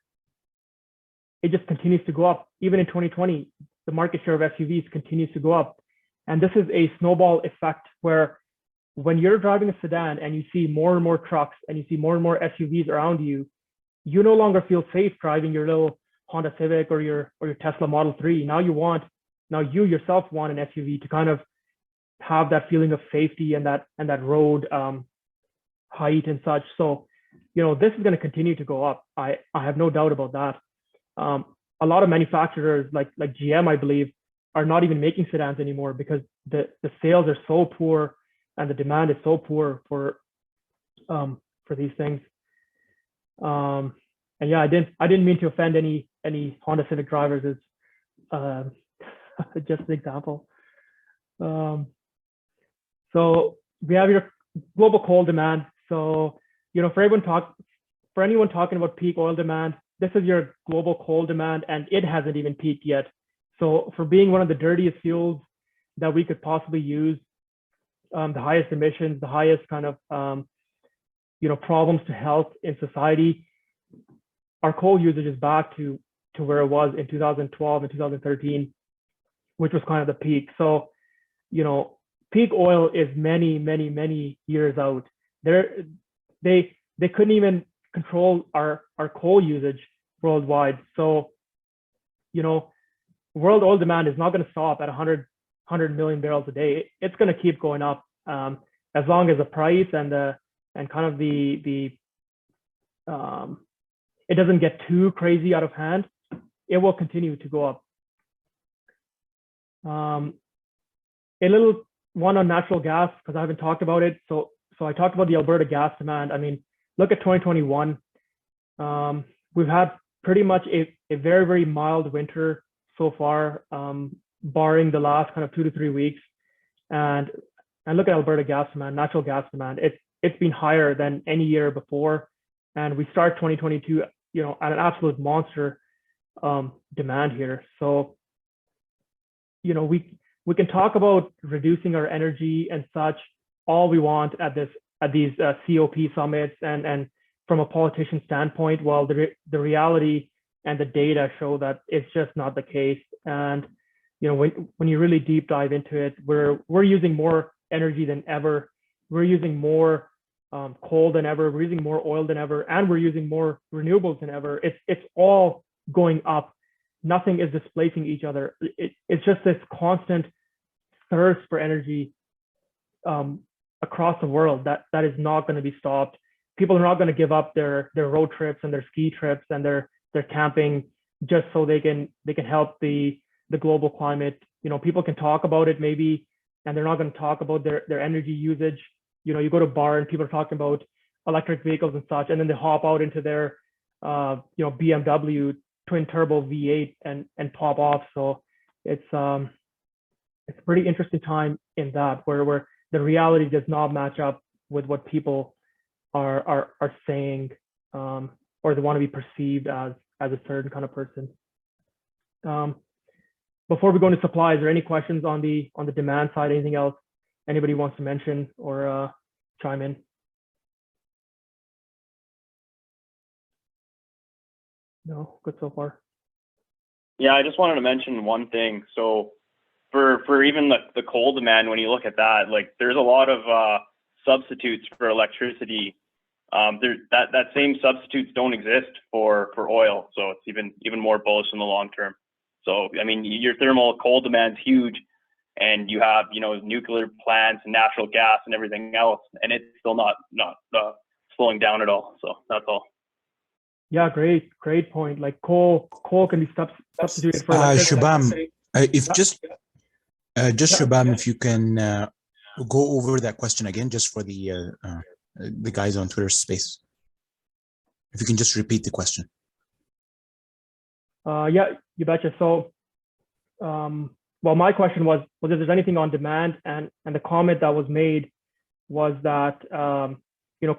it just continues to go up. Even in 2020, the market share of SUVs continues to go up. And this is a snowball effect, where when you're driving a sedan and you see more and more trucks and you see more and more SUVs around you, you no longer feel safe driving your little Honda Civic or your Tesla Model 3. Now you yourself want an SUV to kind of have that feeling of safety and that road height and such. So, this is going to continue to go up. I have no doubt about that. A lot of manufacturers like GM, I believe, are not even making sedans anymore because the sales are so poor and the demand is so poor for these things. And yeah, I didn't mean to offend any Honda Civic drivers. It's just an example. So we have your global coal demand. So, for anyone talking about peak oil demand, this is your global coal demand, and it hasn't even peaked yet. So for being one of the dirtiest fuels that we could possibly use, the highest emissions, the highest kind of problems to health in society, our coal usage is back to where it was in 2012 and 2013, which was kind of the peak. So, peak oil is many, many, many years out. They couldn't even control our coal usage worldwide. So, world oil demand is not going to stop at 100 million barrels a day. It's going to keep going up as long as the price and kind of the it doesn't get too crazy out of hand, it will continue to go up. A little one on natural gas, because I haven't talked about it. So I talked about the Alberta gas demand. I mean, look at 2021. We've had pretty much a very, very mild winter so far, barring the last kind of 2 to 3 weeks. And look at Alberta gas demand, natural gas demand. It's been higher than any year before. And we start 2022, at an absolute monster demand here. So, we can talk about reducing our energy and such all we want at these COP summits and from a politician standpoint. Well, the reality and the data show that it's just not the case. And when you really deep dive into it, we're using more energy than ever. We're using more coal than ever. We're using more oil than ever, and we're using more renewables than ever. It's all going up. Nothing is displacing each other. It's just this constant thirst for energy across the world that is not going to be stopped. People are not going to give up their road trips and their ski trips and their camping just so they can help the global climate. People can talk about it maybe, and they're not going to talk about their energy usage. You go to a bar and people are talking about electric vehicles and such, and then they hop out into their BMW twin turbo V8 and pop off. So it's a pretty interesting time in that where the reality does not match up with what people are saying, or they want to be perceived as a certain kind of person. Before we go into supply, is there any questions on the demand side? Anything else anybody wants to mention or chime in? No, good so far. Yeah, I just wanted to mention one thing. So for even the coal demand, when you look at that, like there's a lot of substitutes for electricity. That same substitutes don't exist for oil. So it's even more bullish in the long term. So, I mean, your thermal coal demand's huge, and you have, nuclear plants and natural gas and everything else, and it's still not slowing down at all. So that's all. Yeah, great point. Like coal can be substituted for electricity. Shubham, Shubham, if you can go over that question again, just for the guys on Twitter space. If you can just repeat the question. Yeah, you betcha. So, well, my question was if there's anything on demand, and the comment that was made was that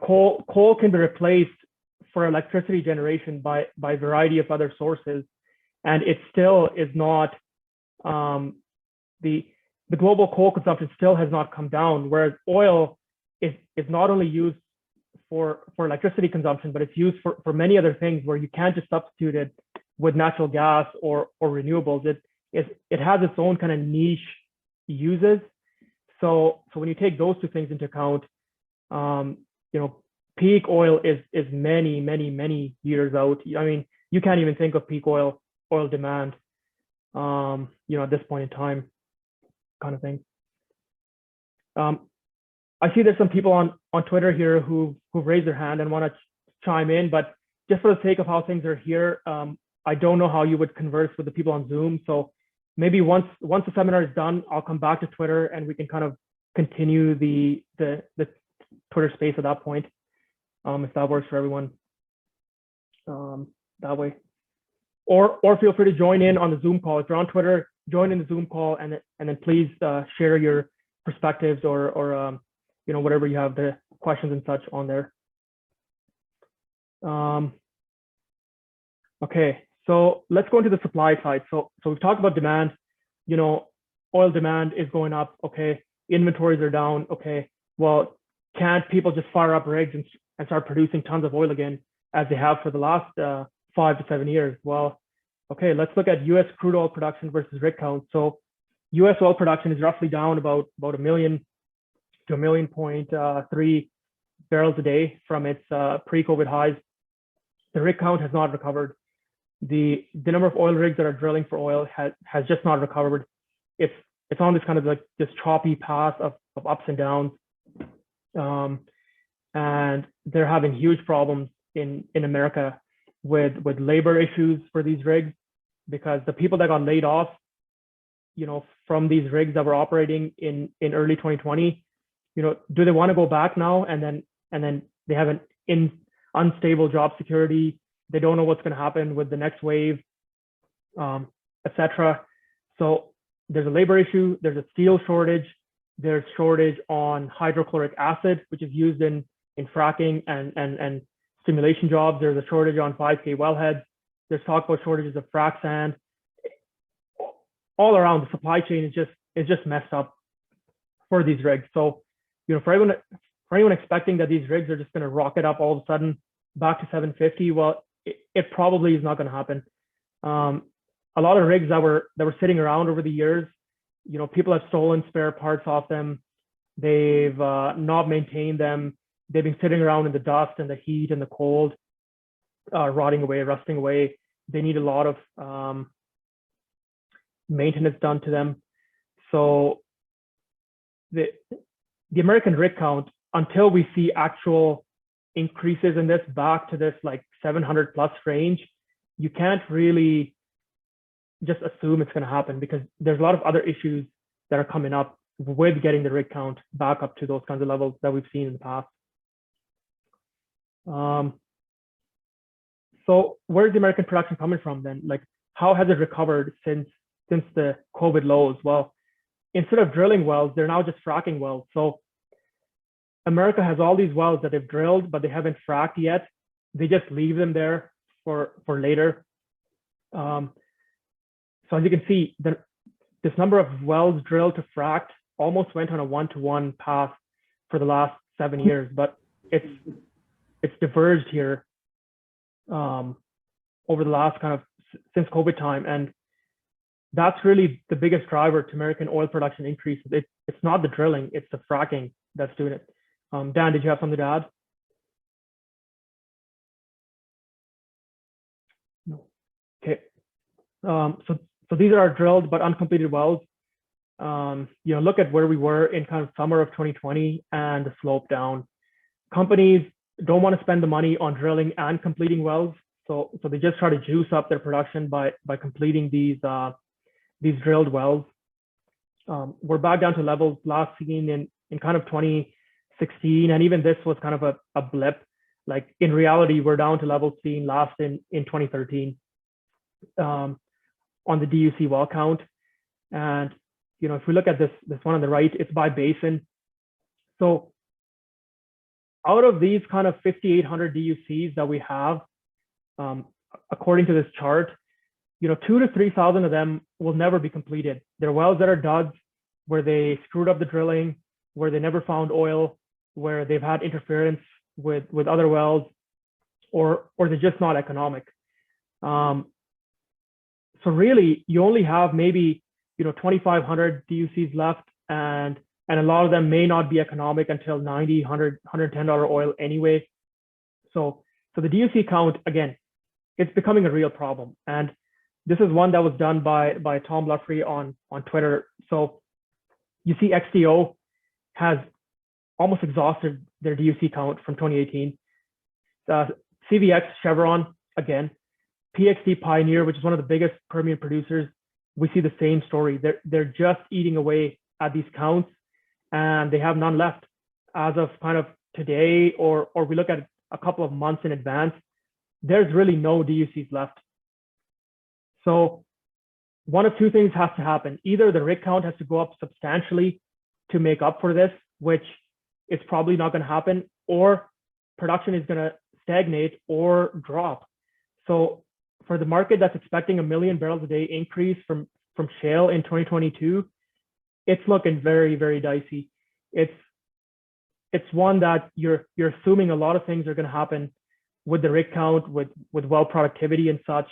coal can be replaced for electricity generation by a variety of other sources, and it still is not the global coal consumption still has not come down, whereas oil is not only used for electricity consumption, but it's used for many other things where you can't just substitute it with natural gas or renewables. It has its own kind of niche uses. So when you take those two things into account, peak oil is many years out. I mean, you can't even think of peak oil demand, at this point in time, kind of thing. I see there's some people on Twitter here who've raised their hand and want to chime in, but just for the sake of how things are here, I don't know how you would converse with the people on Zoom. So maybe once the seminar is done, I'll come back to Twitter and we can kind of continue the Twitter space at that point, if that works for everyone that way. Or feel free to join in on the Zoom call. If you're on Twitter, join in the Zoom call and then please share your perspectives or whatever you have, the questions and such on there. Okay, so let's go into the supply side. So we've talked about demand. Oil demand is going up. Okay, inventories are down. Okay, well, can't people just fire up rigs and start producing tons of oil again as they have for the last 5 to 7 years? Well, okay, let's look at U.S. crude oil production versus rig count. So U.S. oil production is roughly down about 1 million to 1.3 million barrels a day from its pre-COVID highs. The rig count has not recovered. The number of oil rigs that are drilling for oil has just not recovered. It's on this kind of like this choppy path of ups and downs, and they're having huge problems in America with labor issues for these rigs, because the people that got laid off, from these rigs that were operating in early 2020, do they want to go back now? And then they have an unstable job security. They don't know what's going to happen with the next wave, etc. So there's a labor issue. There's a steel shortage. There's shortage on hydrochloric acid, which is used in fracking and stimulation jobs. There's a shortage on 5K wellheads. There's talk about shortages of frac sand. All around, the supply chain is just messed up for these rigs. So, for anyone expecting that these rigs are just going to rocket up all of a sudden back to 750, well, it probably is not going to happen. A lot of rigs that were sitting around over the years, people have stolen spare parts off them. They've not maintained them. They've been sitting around in the dust and the heat and the cold, rotting away, rusting away. They need a lot of maintenance done to them. So the American rig count, until we see actual increases in this back to this like 700 plus range, you can't really just assume it's going to happen, because there's a lot of other issues that are coming up with getting the rig count back up to those kinds of levels that we've seen in the past. So where's the American production coming from then? Like, how has it recovered since the COVID lows? Well, instead of drilling wells, they're now just fracking wells. So America has all these wells that they've drilled, but they haven't fracked yet. They just leave them there for later. So as you can see, this number of wells drilled to fracked almost went on a 1-to-1 path for the last 7 years, but it's diverged here over the last kind of since COVID time. And that's really the biggest driver to American oil production increases. It's not the drilling, it's the fracking that's doing it. Dan, did you have something to add? No. Okay. So these are our drilled but uncompleted wells. Look at where we were in kind of summer of 2020 and the slope down. Companies don't want to spend the money on drilling and completing wells, so they just try to juice up their production by completing these drilled wells. We're back down to levels last seen in kind of 2016, and even this was kind of a blip. Like, in reality, we're down to levels seen last in 2013 on the DUC well count. And if we look at this one on the right, it's by basin. So out of these kind of 5,800 DUCs that we have, according to this chart, 2,000 to 3,000 of them will never be completed. They're wells that are duds, where they screwed up the drilling, where they never found oil, where they've had interference with other wells, or they're just not economic. So really, you only have maybe 2,500 DUCs left, and a lot of them may not be economic until $90, $100, $110 oil anyway. So the DUC count, again, it's becoming a real problem. And this is one that was done by Tom Luffrey on Twitter. So you see XTO has almost exhausted their DUC count from 2018. CVX, Chevron, again, PXD Pioneer, which is one of the biggest Permian producers, we see the same story. They're just eating away at these counts, and they have none left as of kind of today, or we look at a couple of months in advance. There's really no DUCs left. So one of two things has to happen. Either the rig count has to go up substantially to make up for this, which it's probably not going to happen, or production is going to stagnate or drop. So for the market that's expecting 1 million barrels a day increase from shale in 2022, it's looking very, very dicey. It's one that you're assuming a lot of things are going to happen with the rig count, with well productivity and such.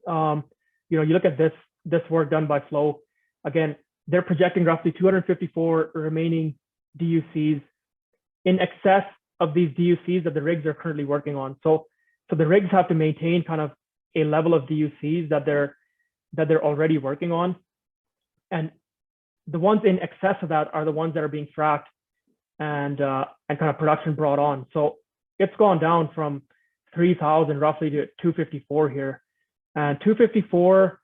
You look at this work done by Flow. Again, they're projecting roughly 254 remaining DUCs in excess of these DUCs that the rigs are currently working on. So the rigs have to maintain kind of a level of DUCs that they're already working on, and the ones in excess of that are the ones that are being fracked and kind of production brought on. So it's gone down from 3,000 roughly to 254 here. And 254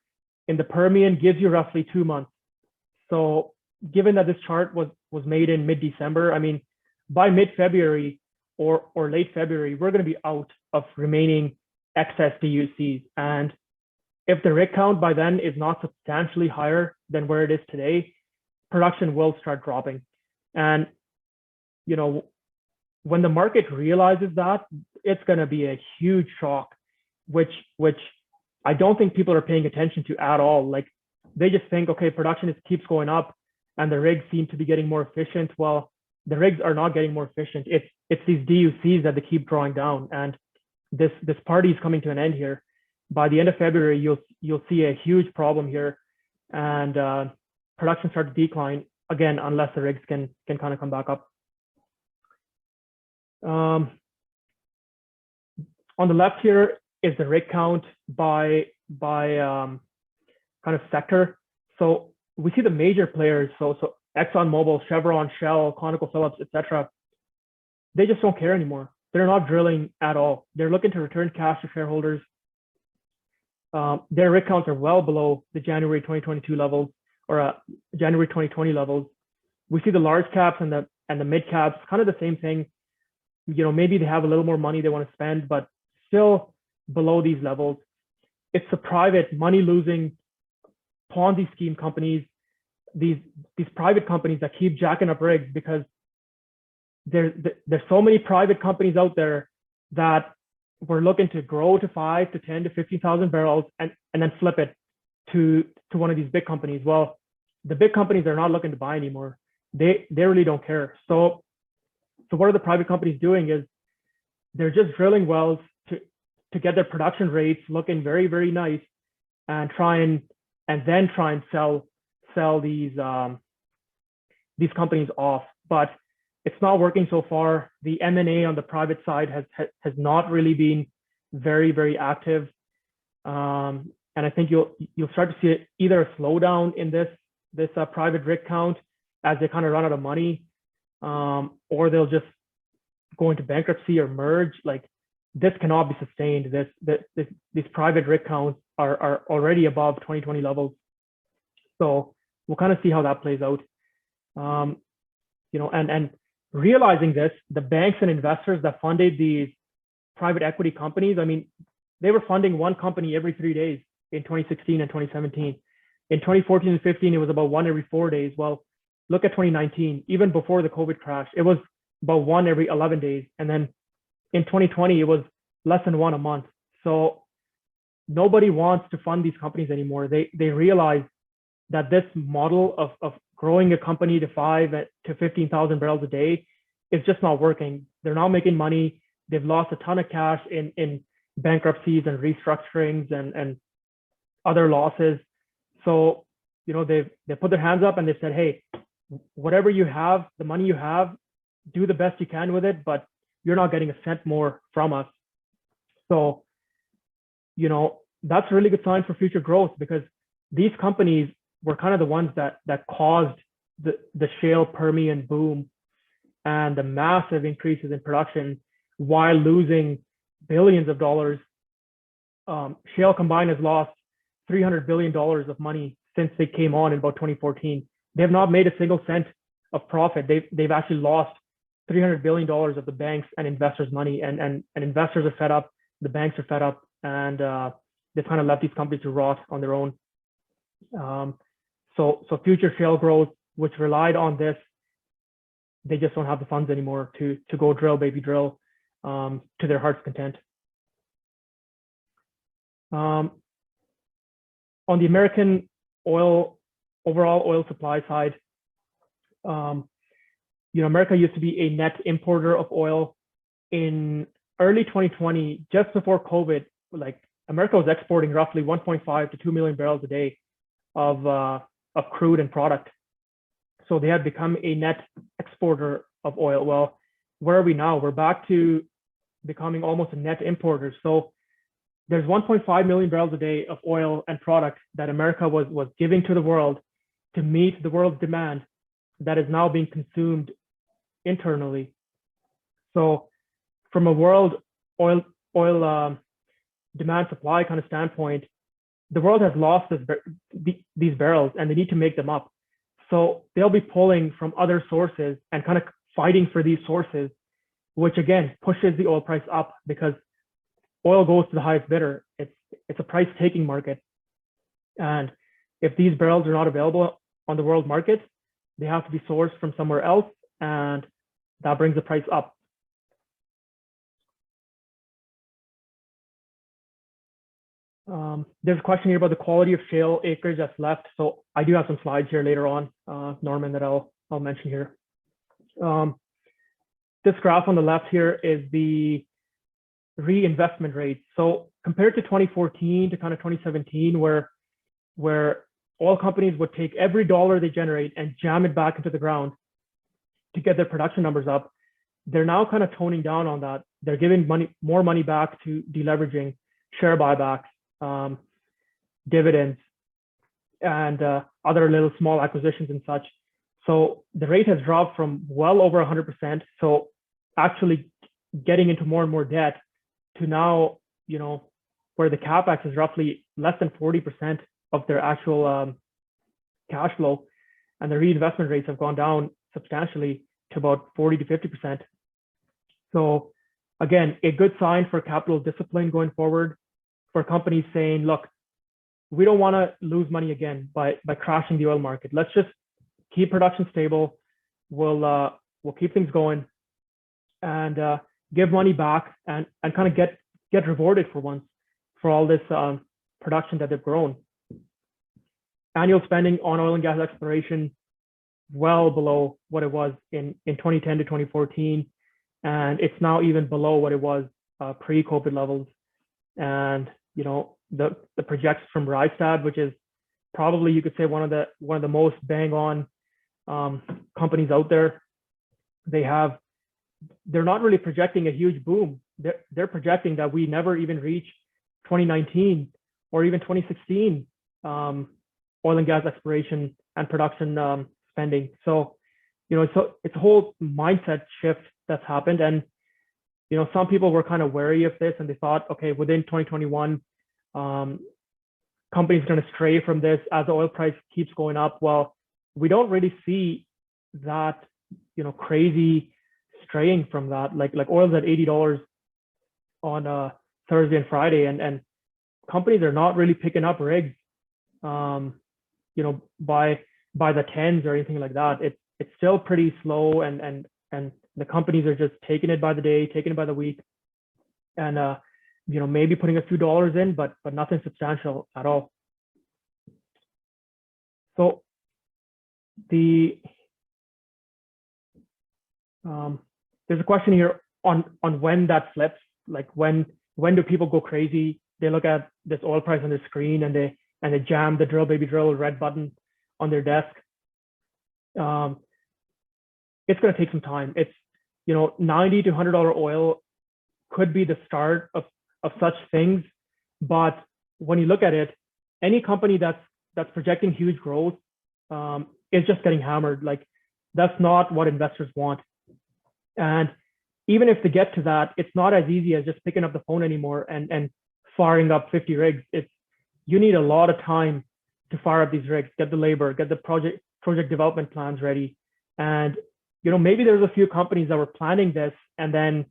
in the Permian gives you roughly 2 months. So given that this chart was made in mid-December, I mean, by mid-February or late February, we're going to be out of remaining excess DUCs. And if the rig count by then is not substantially higher than where it is today, production will start dropping. And, you know, when the market realizes that, it's going to be a huge shock, which I don't think people are paying attention to at all. Like, they just think, okay, production keeps going up and the rigs seem to be getting more efficient. Well, the rigs are not getting more efficient. It's these DUCs that they keep drawing down. And this party is coming to an end here. By the end of February, you'll see a huge problem here, and production start to decline again unless the rigs can kind of come back up. On the left here is the rig count by kind of sector. So we see the major players, so ExxonMobil, Chevron, Shell, ConocoPhillips, etc. They just don't care anymore. They're not drilling at all. They're looking to return cash to shareholders. Their rig counts are well below the January 2022 levels or January 2020 levels. We see the large caps and the mid caps, kind of the same thing. You know, maybe they have a little more money they want to spend, but still below these levels. It's the private money-losing Ponzi scheme companies, these private companies that keep jacking up rigs, because there's so many private companies out there that we're looking to grow to 5 to 10 to 15,000 barrels and then flip it to one of these big companies. Well, the big companies are not looking to buy anymore. They really don't care. So what are the private companies doing is they're just drilling wells to get their production rates looking very, very nice, and try and sell these companies off. But it's not working so far. The M&A on the private side has not really been very, very active. And I think you'll start to see either a slowdown in this private rig count as they kind of run out of money, or they'll just go into bankruptcy or merge. Like, this cannot be sustained. These private rig counts are already above 2020 levels. So we'll kind of see how that plays out. You know, and realizing this, the banks and investors that funded these private equity companies, I mean, they were funding one company every 3 days in 2016 and 2017. In 2014 and 15, it was about one every 4 days. Well, look at 2019, even before the COVID crash, it was about one every 11 days. And then in 2020, it was less than one a month. So nobody wants to fund these companies anymore. They realize that this model of growing a company to 5 to 15,000 barrels a day is just not working. They're not making money. They've lost a ton of cash in bankruptcies and restructurings and other losses. So, you know, they put their hands up and they said, hey, whatever you have, the money you have, do the best you can with it, but you're not getting a cent more from us. So, you know, that's a really good sign for future growth, because these companies were kind of the ones that caused the shale Permian boom and the massive increases in production while losing billions of dollars. Shale combined has lost $300 billion of money since they came on in about 2014. They have not made a single cent of profit. They've actually lost $300 billion of the banks and investors' money, and investors are fed up, the banks are fed up, and they've kind of left these companies to rot on their own. So future shale growth, which relied on this, they just don't have the funds anymore to go drill, baby drill, to their heart's content. On the American overall oil supply side, you know, America used to be a net importer of oil. In early 2020, just before COVID, like, America was exporting roughly 1.5 to 2 million barrels a day of crude and product. So they had become a net exporter of oil. Well, where are we now? We're back to becoming almost a net importer. So there's 1.5 million barrels a day of oil and product that America was giving to the world to meet the world's demand that is now being consumed internally. So from a world oil oil demand supply kind of standpoint, the world has lost these barrels and they need to make them up. So they'll be pulling from other sources and kind of fighting for these sources, which again pushes the oil price up because oil goes to the highest bidder. It's a price taking market. And if these barrels are not available on the world market, they have to be sourced from somewhere else, and that brings the price up. There's a question here about the quality of shale acreage that's left. So I do have some slides here later on, Norman, that I'll mention here. This graph on the left here is the reinvestment rate. So compared to 2014 to kind of 2017, where oil companies would take every dollar they generate and jam it back into the ground to get their production numbers up, they're now kind of toning down on that. They're giving more money back to deleveraging, share buybacks, dividends, and other little small acquisitions and such. So the rate has dropped from well over 100%. So actually getting into more and more debt to now, where the capex is roughly less than 40% of their actual cash flow, and the reinvestment rates have gone down substantially to about 40 to 50%. So again, a good sign for capital discipline going forward, for companies saying, look, we don't want to lose money again by crashing the oil market. Let's just keep production stable. We'll keep things going and give money back and kind of get rewarded for once for all this production that they've grown. Annual spending on oil and gas exploration well below what it was in 2010 to 2014, and it's now even below what it was pre-COVID levels. And the projections from Rystad, which is probably, you could say, one of the most bang on companies out there, they're not really projecting a huge boom. They're projecting that we never even reach 2019 or even 2016 oil and gas exploration and production spending. So, it's a whole mindset shift that's happened. And, some people were kind of wary of this, and they thought, okay, within 2021, companies are going to stray from this as the oil price keeps going up. Well, we don't really see that, crazy straying from that. Like oil's at $80 on Thursday and Friday, and companies are not really picking up rigs, by the tens or anything like that. It's still pretty slow, and the companies are just taking it by the day, taking it by the week, and maybe putting a few dollars in, but nothing substantial at all. So there's a question here on when that flips. Like when do people go crazy? They look at this oil price on their screen and they jam the drill baby drill red button on their desk. It's going to take some time. It's $90 to $100 oil could be the start of such things, but when you look at it, any company that's projecting huge growth is just getting hammered. Like, that's not what investors want. And even if they get to that, it's not as easy as just picking up the phone anymore and firing up 50 rigs. You need a lot of time to fire up these rigs, get the labor, get the project development plans ready. And maybe there's a few companies that were planning this, and then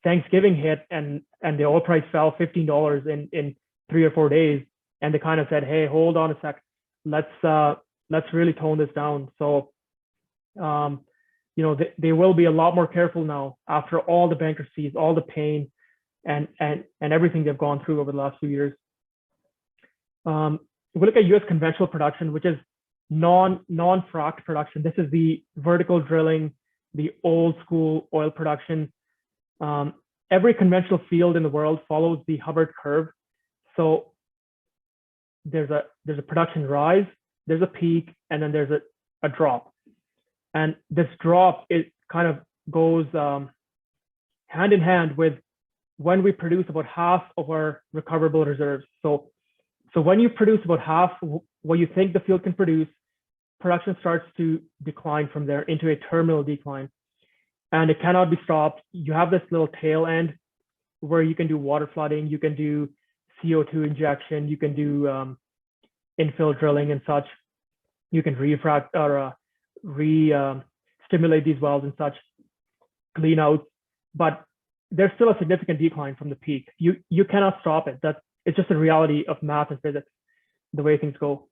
Thanksgiving hit and the oil price fell $15 in 3 or 4 days, and they kind of said, hey, hold on a sec, let's really tone this down. So they will be a lot more careful now after all the bankruptcies, all the pain, and everything they've gone through over the last few years. We look at U.S. conventional production, which is non-fracked production. This is the vertical drilling, the old school oil production. Every conventional field in the world follows the Hubbard curve. So there's a production rise, there's a peak, and then there's a drop. And this drop, it kind of goes hand in hand with when we produce about half of our recoverable reserves. So when you produce about half what you think the field can produce, production starts to decline from there into a terminal decline, and it cannot be stopped. You have this little tail end where you can do water flooding, you can do CO2 injection, you can do infill drilling and such. You can refract or stimulate these wells and such, clean out, but there's still a significant decline from the peak. You cannot stop it. It's just a reality of math and physics, the way things go.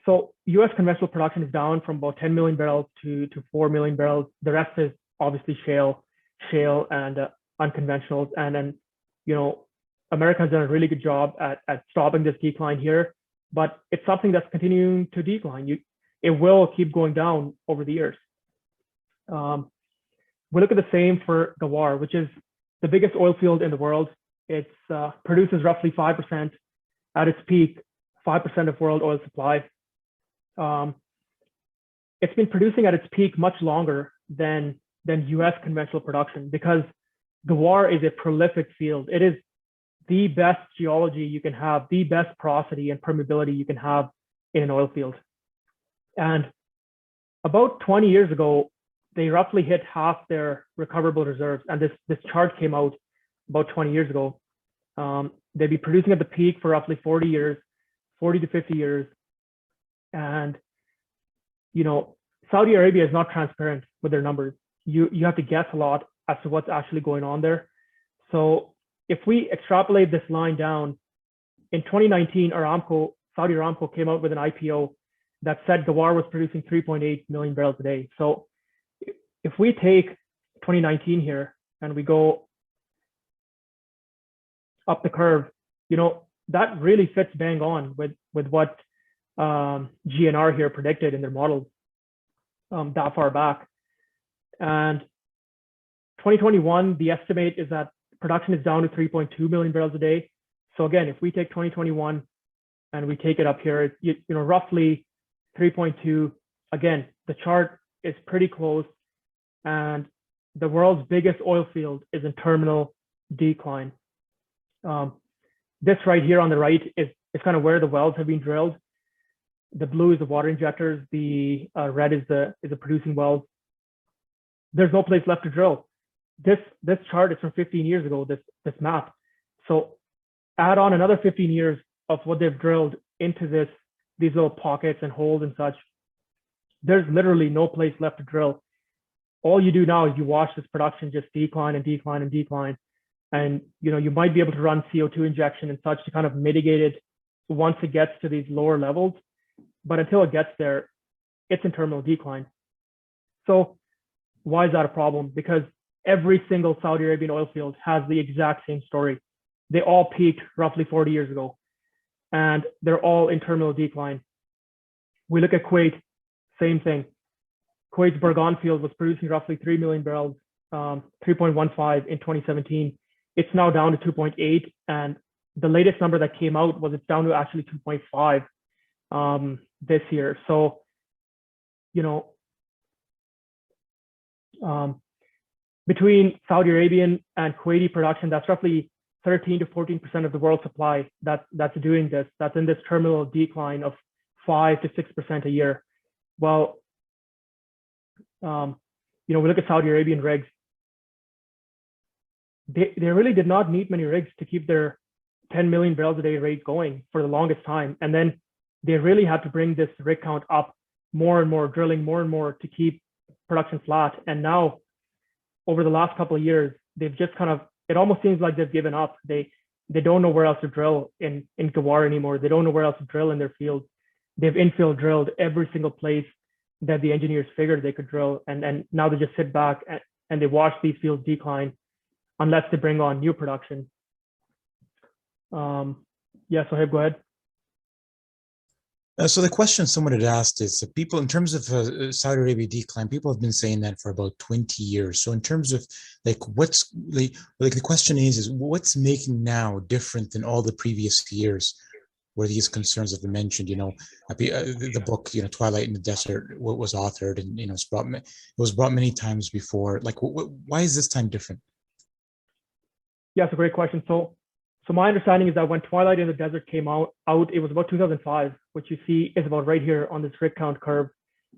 So U.S. conventional production is down from about 10 million barrels to 4 million barrels. The rest is obviously shale and unconventionals. And then, America has done a really good job at stopping this decline here, but it's something that's continuing to decline. It will keep going down over the years. We look at the same for Gawar, which is the biggest oil field in the world. It produces roughly 5% at its peak, 5% of world oil supply. It's been producing at its peak much longer than U.S. conventional production because Gawar is a prolific field. It is the best geology you can have, the best porosity and permeability you can have in an oil field. And about 20 years ago, they roughly hit half their recoverable reserves. And this chart came out about 20 years ago. They'd be producing at the peak for roughly 40 to 50 years. And, Saudi Arabia is not transparent with their numbers. You have to guess a lot as to what's actually going on there. So if we extrapolate this line down, in 2019, Saudi Aramco came out with an IPO that said Gawar was producing 3.8 million barrels a day. So if we take 2019 here and we go up the curve, that really fits bang on with what GNR here predicted in their models that far back. And 2021, the estimate is that production is down to 3.2 million barrels a day. So again, if we take 2021 and we take it up here, roughly 3.2. Again, the chart is pretty close, and the world's biggest oil field is in terminal decline. This right here on the right is kind of where the wells have been drilled. The blue is the water injectors. The red is the producing wells. There's no place left to drill. This chart is from 15 years ago, this map. So add on another 15 years of what they've drilled into these little pockets and holes and such. There's literally no place left to drill. All you do now is you watch this production just decline and decline and decline. And you might be able to run CO2 injection and such to kind of mitigate it once it gets to these lower levels. But until it gets there, it's in terminal decline. So why is that a problem? Because every single Saudi Arabian oil field has the exact same story. They all peaked roughly 40 years ago, and they're all in terminal decline. We look at Kuwait, same thing. Kuwait's Burgan field was producing roughly 3 million barrels, 3.15 in 2017. It's now down to 2.8, and the latest number that came out was it's down to actually 2.5 this year. So, between Saudi Arabian and Kuwaiti production, that's roughly 13 to 14% of the world supply that's doing this. That's in this terminal decline of 5 to 6% a year. Well, we look at Saudi Arabian rigs. They really did not need many rigs to keep their 10 million barrels a day rate going for the longest time. And then they really had to bring this rig count up more and more, drilling more and more to keep production flat. And now, over the last couple of years, they've just it almost seems like they've given up. They don't know where else to drill in Gawar anymore. They don't know where else to drill in their field. They've infill drilled every single place that the engineers figured they could drill. And now they just sit back and they watch these fields decline unless they bring on new production. So go ahead. So the question someone had asked is, people, in terms of Saudi Arabia decline, people have been saying that for about 20 years. So in terms of the question is what's making now different than all the previous years where these concerns have been mentioned? The book, Twilight in the Desert, was authored, and it was brought many times before. Why is this time different? Yeah, it's a great question. So my understanding is that when Twilight in the Desert came out, it was about 2005, which you see is about right here on this rig count curve.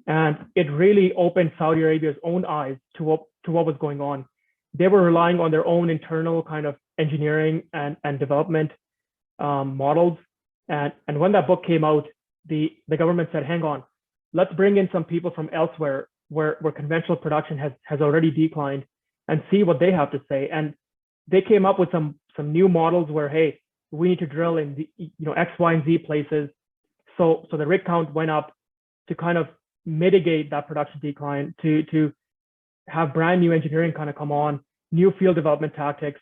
And it really opened Saudi Arabia's own eyes to to what was going on. They were relying on their own internal kind of engineering and development models. And when that book came out, the government said, hang on, let's bring in some people from elsewhere where conventional production has already declined and see what they have to say. And they came up with some new models where, hey, we need to drill in the, X, Y, and Z places. So the rig count went up to kind of mitigate that production decline, to have brand new engineering kind of come on, new field development tactics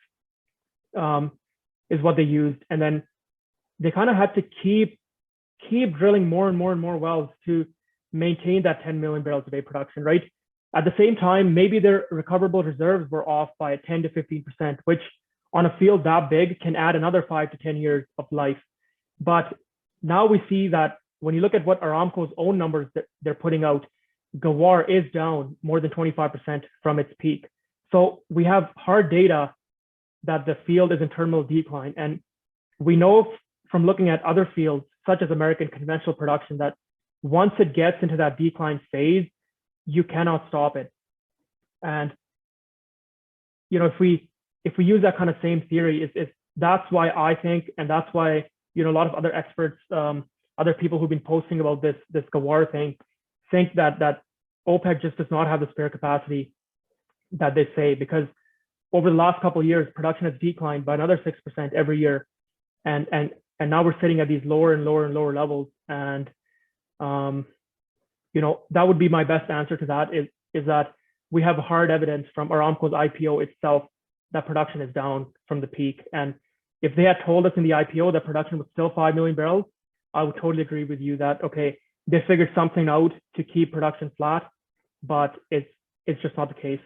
is what they used. And then they kind of had to keep drilling more and more and more wells to maintain that 10 million barrels a day production, right? At the same time, maybe their recoverable reserves were off by 10 to 15%, which on a field that big can add another 5 to 10 years of life. But now we see that when you look at what Aramco's own numbers that they're putting out, Gawar is down more than 25% from its peak. So we have hard data that the field is in terminal decline. And we know from looking at other fields, such as American conventional production, that once it gets into that decline phase, you cannot stop it. And if we use that kind of same theory, that's why I think, and that's why a lot of other experts, other people who've been posting about this Gawar thing, think that OPEC just does not have the spare capacity that they say, because over the last couple of years, production has declined by another 6% every year, and now we're sitting at these lower and lower and lower levels. And that would be my best answer to that, is that we have hard evidence from Aramco's IPO itself that production is down from the peak. And if they had told us in the IPO that production was still 5 million barrels, I would totally agree with you that, okay, they figured something out to keep production flat, but it's just not the case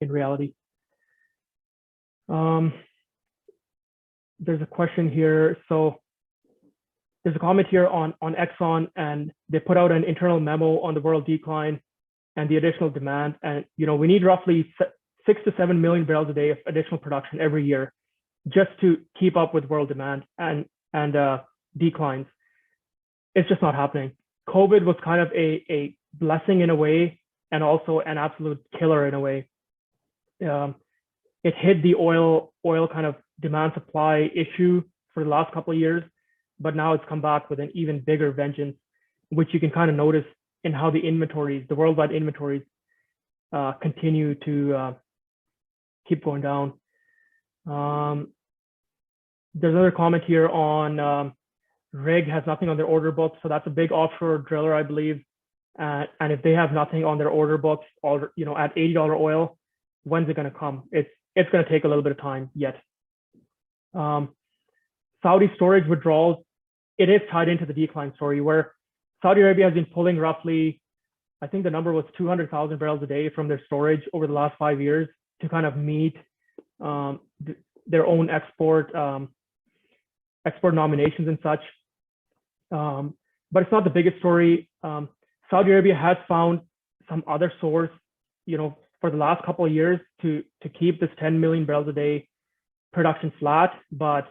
in reality. There's a question here. So there's a comment here on Exxon, and they put out an internal memo on the world decline and the additional demand. And, we need roughly 6 to 7 million barrels a day of additional production every year just to keep up with world demand and declines. It's just not happening. COVID was kind of a blessing in a way, and also an absolute killer in a way. It hid the oil kind of demand supply issue for the last couple of years, but now it's come back with an even bigger vengeance, which you can kind of notice in how the worldwide inventories continue to keep going down. There's another comment here on rig has nothing on their order books. So that's a big offshore driller, I believe. And if they have nothing on their order books, at $80 oil, when's it going to come? It's going to take a little bit of time yet. Saudi storage withdrawals, it is tied into the decline story, where Saudi Arabia has been pulling roughly, I think the number was 200,000 barrels a day from their storage over the last 5 years to kind of meet their own export nominations and such. But it's not the biggest story. Saudi Arabia has found some other source, for the last couple of years to keep this 10 million barrels a day production flat. But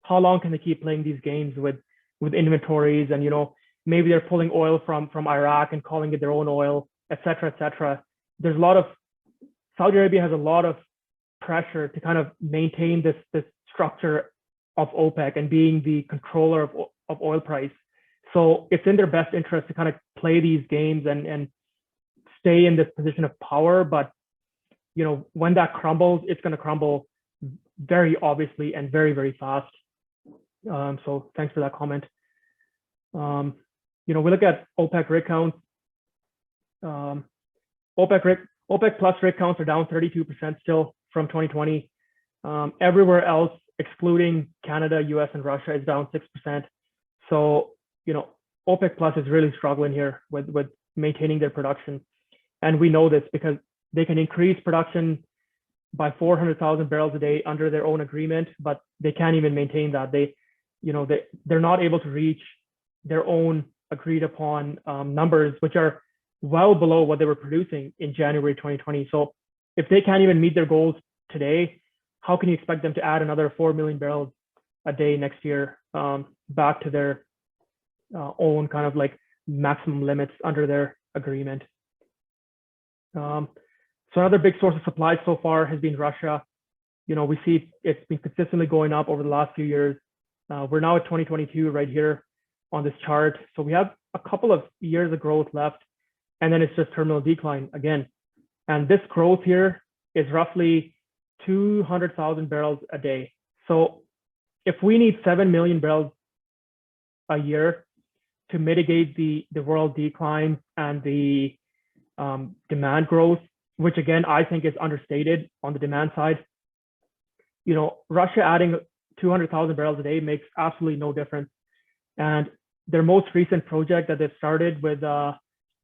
how long can they keep playing these games with inventories? And, maybe they're pulling oil from Iraq and calling it their own oil, et cetera, et cetera. There's Saudi Arabia has a lot of pressure to kind of maintain this structure of OPEC and being the controller of oil price. So it's in their best interest to kind of play these games and stay in this position of power. But, when that crumbles, it's going to crumble very obviously and very, very fast. So thanks for that comment. We look at OPEC rig counts. OPEC plus rig counts are down 32% still from 2020. Everywhere else, excluding Canada, US, and Russia, is down 6%. So, OPEC plus is really struggling here with maintaining their production. And we know this because they can increase production by 400,000 barrels a day under their own agreement, but they can't even maintain that. They're not able to reach their own agreed upon numbers, which are well below what they were producing in January 2020. So if they can't even meet their goals today, how can you expect them to add another 4 million barrels a day next year back to their own kind of like maximum limits under their agreement? So another big source of supply so far has been Russia. We see it's been consistently going up over the last few years. We're now at 2022 right here on this chart. So we have a couple of years of growth left, and then it's just terminal decline again. And this growth here is roughly 200,000 barrels a day. So if we need 7 million barrels a year to mitigate the world decline and the demand growth, which again, I think is understated on the demand side, Russia adding 200,000 barrels a day makes absolutely no difference. And their most recent project that they've started with an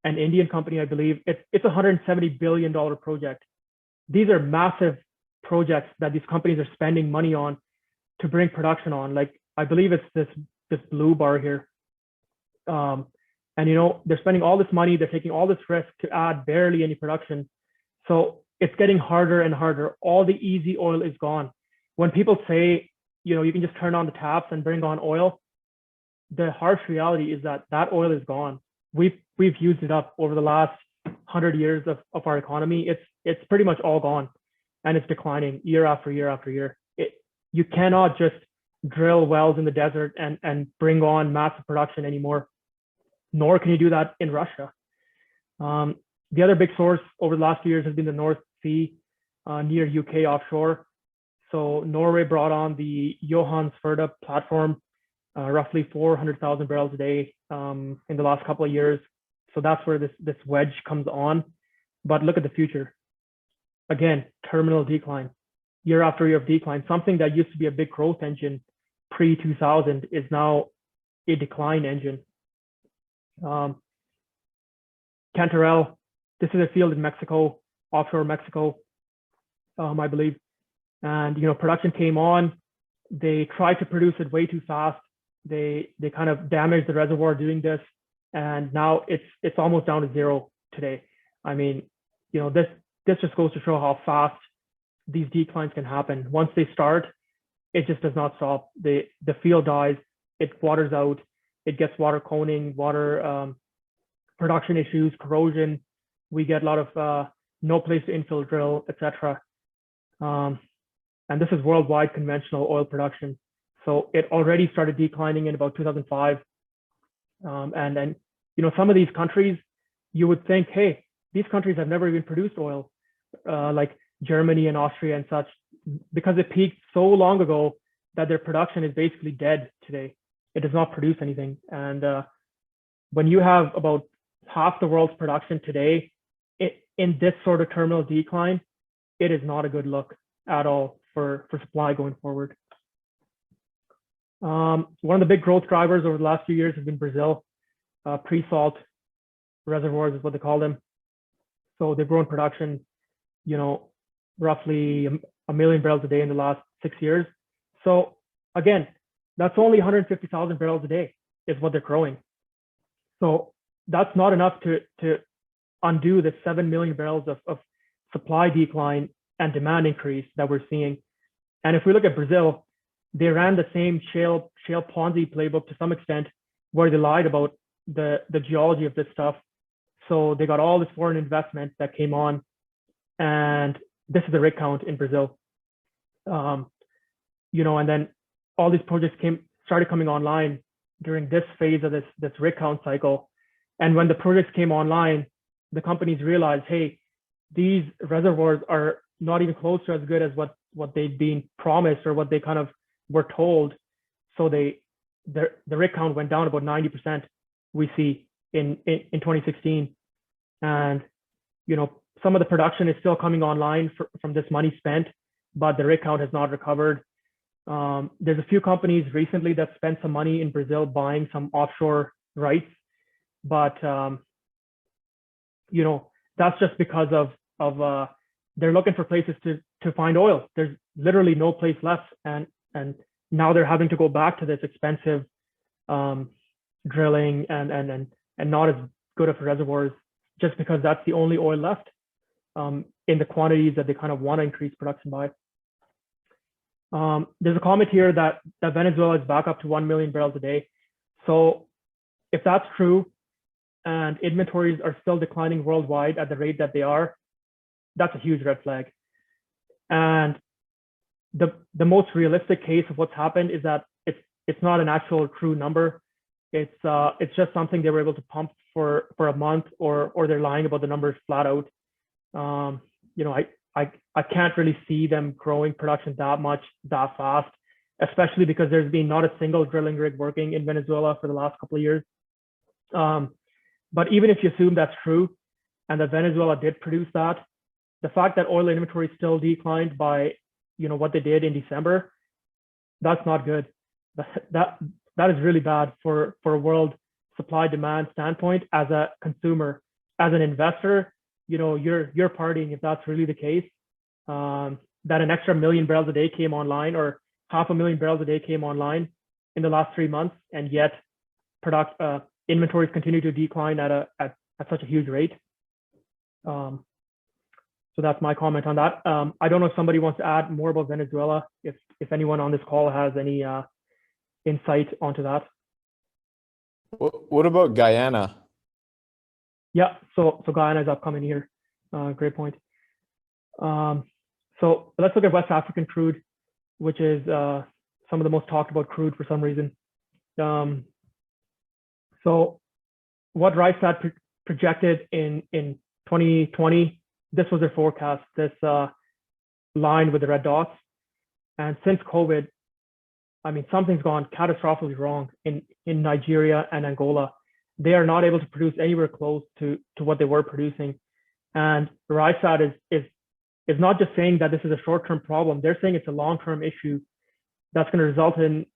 Indian company, I believe, it's a $170 billion project. These are massive projects that these companies are spending money on to bring production on. Like, I believe it's this blue bar here. And they're spending all this money, they're taking all this risk to add barely any production. So it's getting harder and harder. All the easy oil is gone. When people say, you can just turn on the taps and bring on oil, the harsh reality is that oil is gone. We've used it up over the last 100 years of our economy. It's pretty much all gone, and it's declining year after year after year. You cannot just drill wells in the desert and bring on massive production anymore, nor can you do that in Russia. The other big source over the last few years has been the North Sea near UK offshore. So Norway brought on the Johan Sverdrup platform, roughly 400,000 barrels a day in the last couple of years. So that's where this wedge comes on. But look at the future. Again, terminal decline, year after year of decline. Something that used to be a big growth engine pre-2000 is now a decline engine. Cantarell, this is a field in Mexico, offshore Mexico, I believe. And production came on. They tried to produce it way too fast. They kind of damaged the reservoir doing this, and now it's almost down to zero today. I mean, this just goes to show how fast these declines can happen. Once they start, it just does not stop. The field dies, it waters out, it gets water coning, water production issues, corrosion. We get a lot of no place to infill drill, etc. And this is worldwide conventional oil production. So it already started declining in about 2005. And then, some of these countries, you would think, hey, these countries have never even produced oil, like Germany and Austria and such, because it peaked so long ago that their production is basically dead today. It does not produce anything. And when you have about half the world's production today in this sort of terminal decline, it is not a good look at all for supply going forward. One of the big growth drivers over the last few years has been Brazil. Pre-salt reservoirs is what they call them. So they've grown production, roughly a million barrels a day in the last 6 years. So again, that's only 150,000 barrels a day is what they're growing. So that's not enough to undo the 7 million barrels of supply decline and demand increase that we're seeing. And if we look at Brazil, they ran the same shale Ponzi playbook to some extent, where they lied about the geology of this stuff. So they got all this foreign investment that came on, and this is the rig count in Brazil. And then all these projects started coming online during this phase of this rig count cycle. And when the projects came online, the companies realized, hey, these reservoirs are not even close to as good as what they'd been promised or what they kind of were told. So the rig count went down about 90%, we see in 2016. And some of the production is still coming online from this money spent, but the rig count has not recovered. There's a few companies recently that spent some money in Brazil buying some offshore rights, but that's just because of they're looking for places to find oil. There's literally no place left, and now they're having to go back to this expensive drilling and not as good of reservoirs, just because that's the only oil left in the quantities that they kind of want to increase production by. There's a comment here that Venezuela is back up to 1 million barrels a day. So if that's true, and inventories are still declining worldwide at the rate that they are, that's a huge red flag. And the most realistic case of what's happened is that it's not an actual true number. It's just something they were able to pump for a month, or they're lying about the numbers flat out. You know, I can't really see them growing production that much that fast, especially because there's been not a single drilling rig working in Venezuela for the last couple of years. But even if you assume that's true, and that Venezuela did produce that, the fact that oil inventory still declined by, you know, what they did in December, that's not good. That is really bad for a world supply demand standpoint. As a consumer, as an investor, you know, you're partying if that's really the case. That an extra 1 million barrels a day came online, or 500,000 barrels a day came online in the last 3 months, and yet inventories continue to decline at such a huge rate. So that's my comment on that. I don't know if somebody wants to add more about Venezuela, if anyone on this call has any insight onto that. What about Guyana? Yeah, so Guyana is upcoming here. Great point. So let's look at West African crude, which is some of the most talked about crude for some reason. So what Rystad projected in 2020, this was their forecast, this line with the red dots. And since COVID, I mean, something's gone catastrophically wrong in Nigeria and Angola. They are not able to produce anywhere close to what they were producing. And Rystad is not just saying that this is a short-term problem. They're saying it's a long-term issue that's going to result in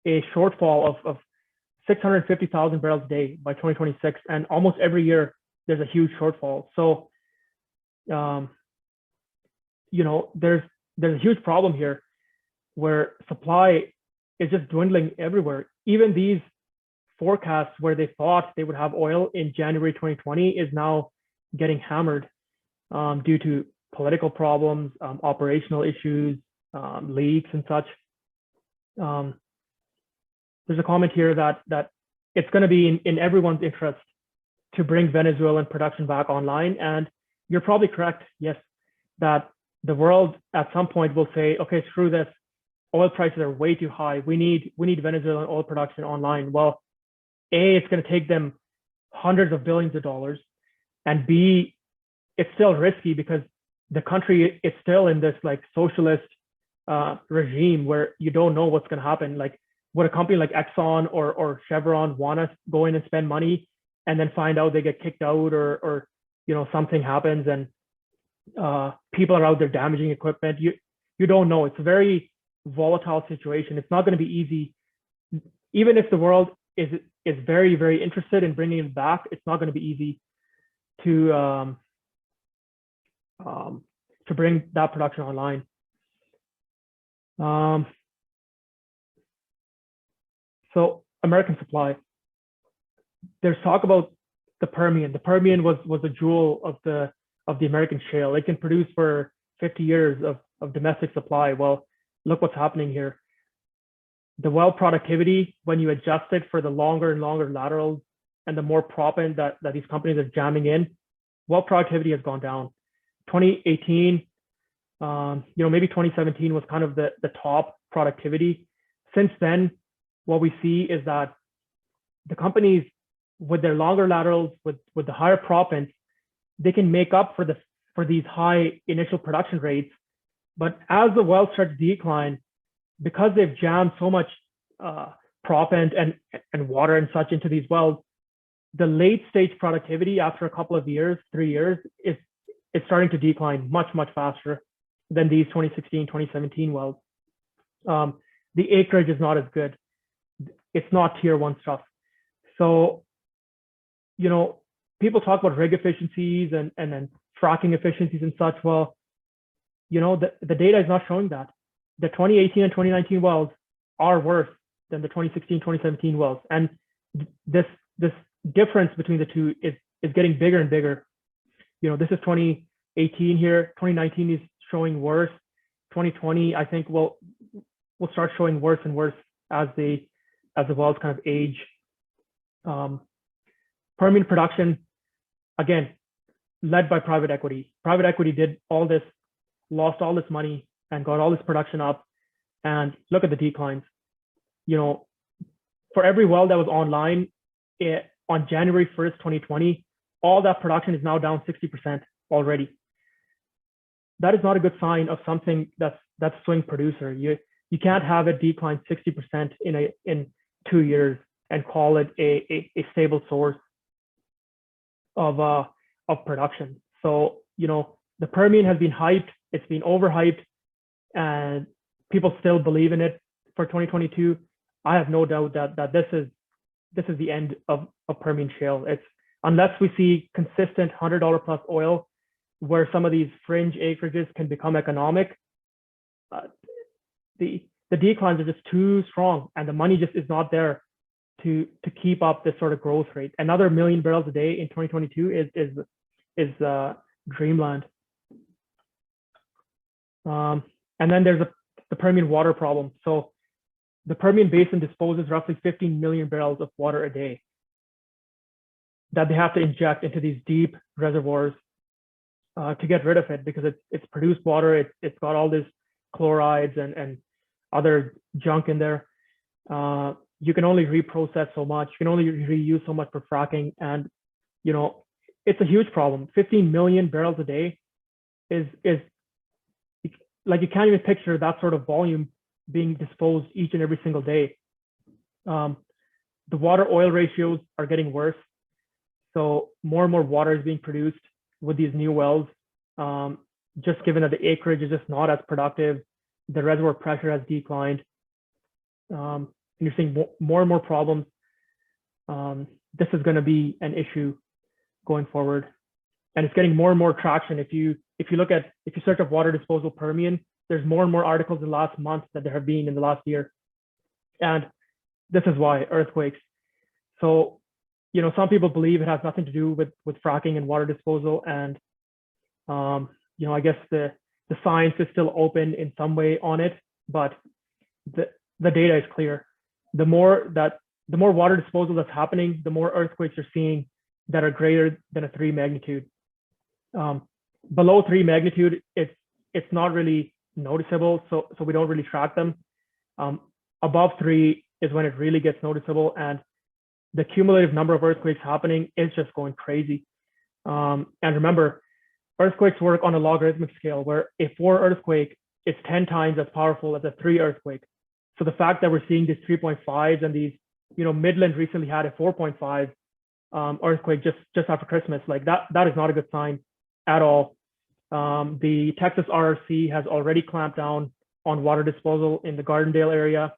a shortfall of 650,000 barrels a day by 2026. And almost every year, there's a huge shortfall. So, you know, there's a huge problem here where supply is just dwindling everywhere. Even these forecasts where they thought they would have oil in January 2020 is now getting hammered due to political problems, operational issues, leaks and such. There's a comment here that it's going to be in everyone's interest to bring Venezuelan production back online. And you're probably correct, yes, that the world at some point will say, okay, screw this. Oil prices are way too high. We need Venezuelan oil production online. Well, A, it's going to take them hundreds of billions of dollars, and B, it's still risky because the country is still in this like socialist regime where you don't know what's going to happen. Like, would a company like Exxon or Chevron want to go in and spend money and then find out they get kicked out, or you know, something happens and people are out there damaging equipment? You don't know. It's a very volatile situation. It's not going to be easy. Even if the world is very, very interested in bringing it back, it's not going to be easy to bring that production online. So American supply. There's talk about the Permian. The Permian was a jewel of the American shale. It can produce for 50 years of domestic supply. Well, look what's happening here. The well productivity, when you adjust it for the longer and longer laterals and the more proppant that these companies are jamming in, well productivity has gone down. 2018, maybe 2017 was kind of the top productivity. Since then, what we see is that the companies with their longer laterals, with the higher proppant, they can make up for these high initial production rates. But as the wells start to decline, because they've jammed so much proppant and water and such into these wells, the late stage productivity after a couple of years, 3 years, is starting to decline much, much faster than these 2016, 2017 wells. The acreage is not as good. It's not tier one stuff. So, people talk about rig efficiencies and then fracking efficiencies and such. Well, the data is not showing that. The 2018 and 2019 wells are worse than the 2016, 2017 wells. And this difference between the two is getting bigger and bigger. This is 2018 here. 2019 is showing worse. 2020, I think, will start showing worse and worse as the wells kind of age. Permian production, again, led by private equity. Private equity did all this, lost all this money and got all this production up. And look at the declines. You know, for every well that was online on January 1st, 2020, all that production is now down 60% already. That is not a good sign of something that's swing producer. You can't have it decline 60% in 2 years and call it a stable source of production. So, you know, the Permian has been hyped, it's been overhyped, and people still believe in it for 2022. I have no doubt that this is the end of Permian shale. It's unless we see consistent $100 plus oil, where some of these fringe acreages can become economic, the declines are just too strong, and the money just is not there to keep up this sort of growth rate. Another 1 million barrels a day in 2022 is dreamland. And then there's the Permian water problem. So the Permian Basin disposes roughly 15 million barrels of water a day that they have to inject into these deep reservoirs to get rid of it, because it's produced water. It's got all this chlorides and other junk in there. You can only reprocess so much. You can only reuse so much for fracking, and you know, it's a huge problem. 15 million barrels a day is like, you can't even picture that sort of volume being disposed each and every single day. The water oil ratios are getting worse. So more and more water is being produced with these new wells. Just given that the acreage is just not as productive, the reservoir pressure has declined. And you're seeing more and more problems. This is going to be an issue going forward, and it's getting more and more traction. If you search up water disposal Permian, there's more and more articles in the last month that there have been in the last year, and this is why earthquakes. So, you know, some people believe it has nothing to do with fracking and water disposal, and you know, I guess the science is still open in some way on it, but the data is clear. The more water disposal that's happening, the more earthquakes you're seeing that are greater than a 3 magnitude. Below 3 magnitude, it's not really noticeable, so we don't really track them. Above 3 is when it really gets noticeable, and the cumulative number of earthquakes happening is just going crazy. And remember, earthquakes work on a logarithmic scale, where a 4 earthquake is 10 times as powerful as a 3 earthquake. So the fact that we're seeing these 3.5s and these, you know, Midland recently had a 4.5 earthquake just after Christmas, like that is not a good sign at all. The Texas RRC has already clamped down on water disposal in the Gardendale area,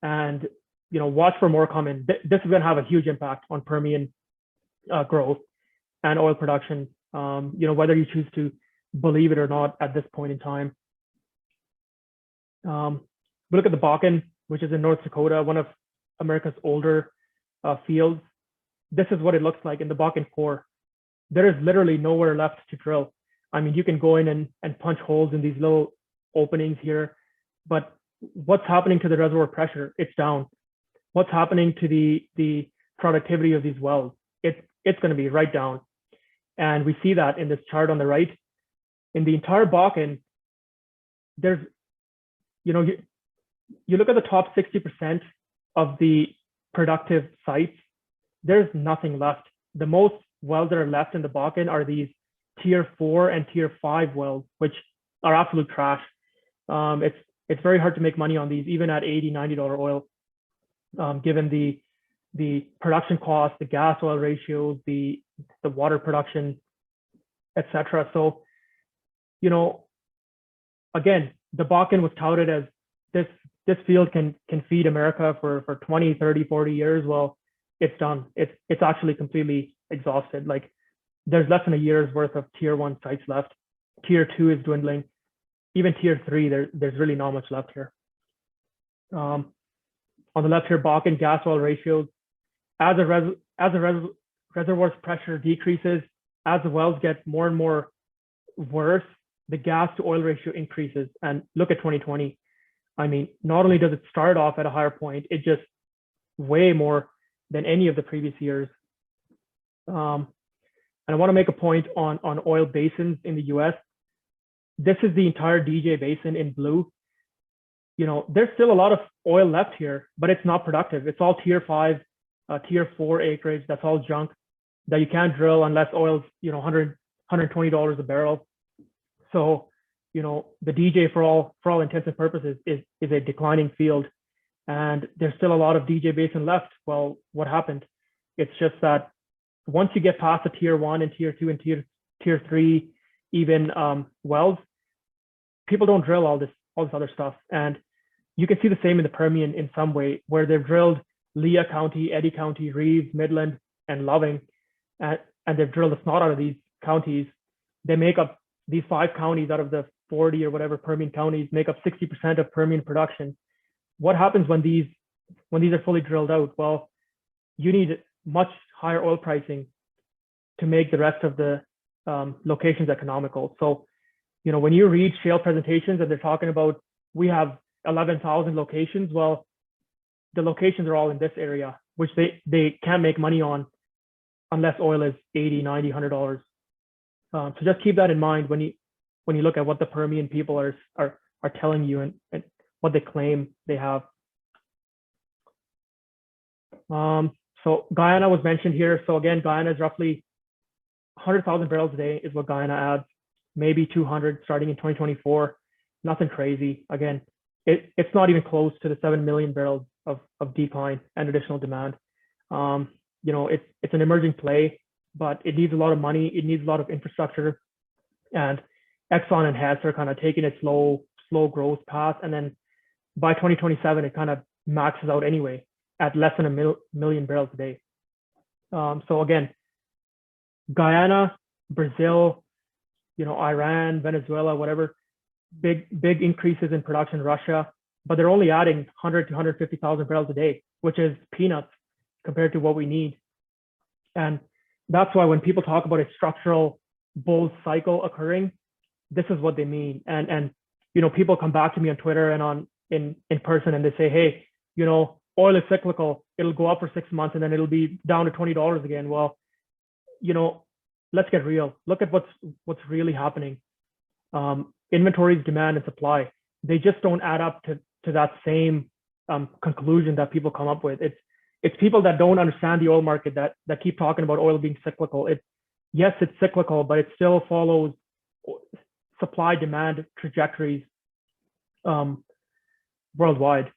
and you know, watch for more coming. This is going to have a huge impact on Permian growth and oil production. You know, whether you choose to believe it or not at this point in time. We look at the Bakken, which is in North Dakota, one of America's older fields. This is what it looks like in the Bakken core. There is literally nowhere left to drill. I mean, you can go in and punch holes in these little openings here, but what's happening to the reservoir pressure? It's down. What's happening to the productivity of these wells? It's going to be right down. And we see that in this chart on the right. In the entire Bakken, there's, you know, you look at the top 60% of the productive sites, there's nothing left. The most wells that are left in the Bakken are these tier 4 and tier 5 wells, which are absolute trash. It's very hard to make money on these, even at $80, $90 oil, given the production costs, the gas oil ratios, the water production, etc. So, you know, again, the Bakken was touted as this field can feed America for 20, 30, 40 years. Well, it's done. It's actually completely exhausted. Like, there's less than a year's worth of tier 1 sites left. Tier 2 is dwindling. Even tier 3, there's really not much left here. On the left here, Bakken gas oil ratios. As a reservoir's pressure decreases, as the wells get more and more worse, the gas to oil ratio increases. And look at 2020. I mean, not only does it start off at a higher point, it just way more than any of the previous years. And I want to make a point on oil basins in the US. This is the entire DJ basin in blue. There's still a lot of oil left here, but it's not productive. It's all tier 5, tier 4 acreage. That's all junk that you can't drill unless oil's, $120 a barrel. So, the DJ for all intents and purposes is a declining field. And there's still a lot of DJ basin left. Well, what happened? It's just that once you get past the tier 1 and tier 2 and tier 3, even wells, people don't drill all this other stuff. And you can see the same in the Permian in some way, where they've drilled Lea County, Eddy County, Reeves, Midland, and Loving, and they've drilled the snot out of these counties. They make up these 5 counties out of the 40 or whatever Permian counties make up 60% of Permian production. What happens when these are fully drilled out? Well, you need much higher oil pricing to make the rest of the locations economical. So, when you read shale presentations and they're talking about we have 11,000 locations, well, the locations are all in this area, which they can't make money on unless oil is $80, $90, $100. So just keep that in mind when you look at what the Permian people are telling you and what they claim they have. So Guyana was mentioned here. So again, Guyana is roughly 100,000 barrels a day is what Guyana adds, maybe 200 starting in 2024. Nothing crazy. Again, it's not even close to the 7 million barrels of decline and additional demand. It's an emerging play, but it needs a lot of money. It needs a lot of infrastructure, and Exxon and Hess are kind of taking a slow growth path. And then by 2027, it kind of maxes out anyway at less than a million barrels a day. So again, Guyana, Brazil, Iran, Venezuela, whatever, big increases in production, Russia, but they're only adding 100 to 150,000 barrels a day, which is peanuts compared to what we need. And that's why when people talk about a structural bull cycle occurring, this is what they mean. And people come back to me on Twitter and in person, and they say, hey, oil is cyclical. It'll go up for 6 months and then it'll be down to $20 again. Well, let's get real. Look at what's really happening. Inventories, demand, and supply, they just don't add up to that same conclusion that people come up with. It's people that don't understand the oil market that keep talking about oil being cyclical. Yes, it's cyclical, but it still follows supply demand trajectories worldwide.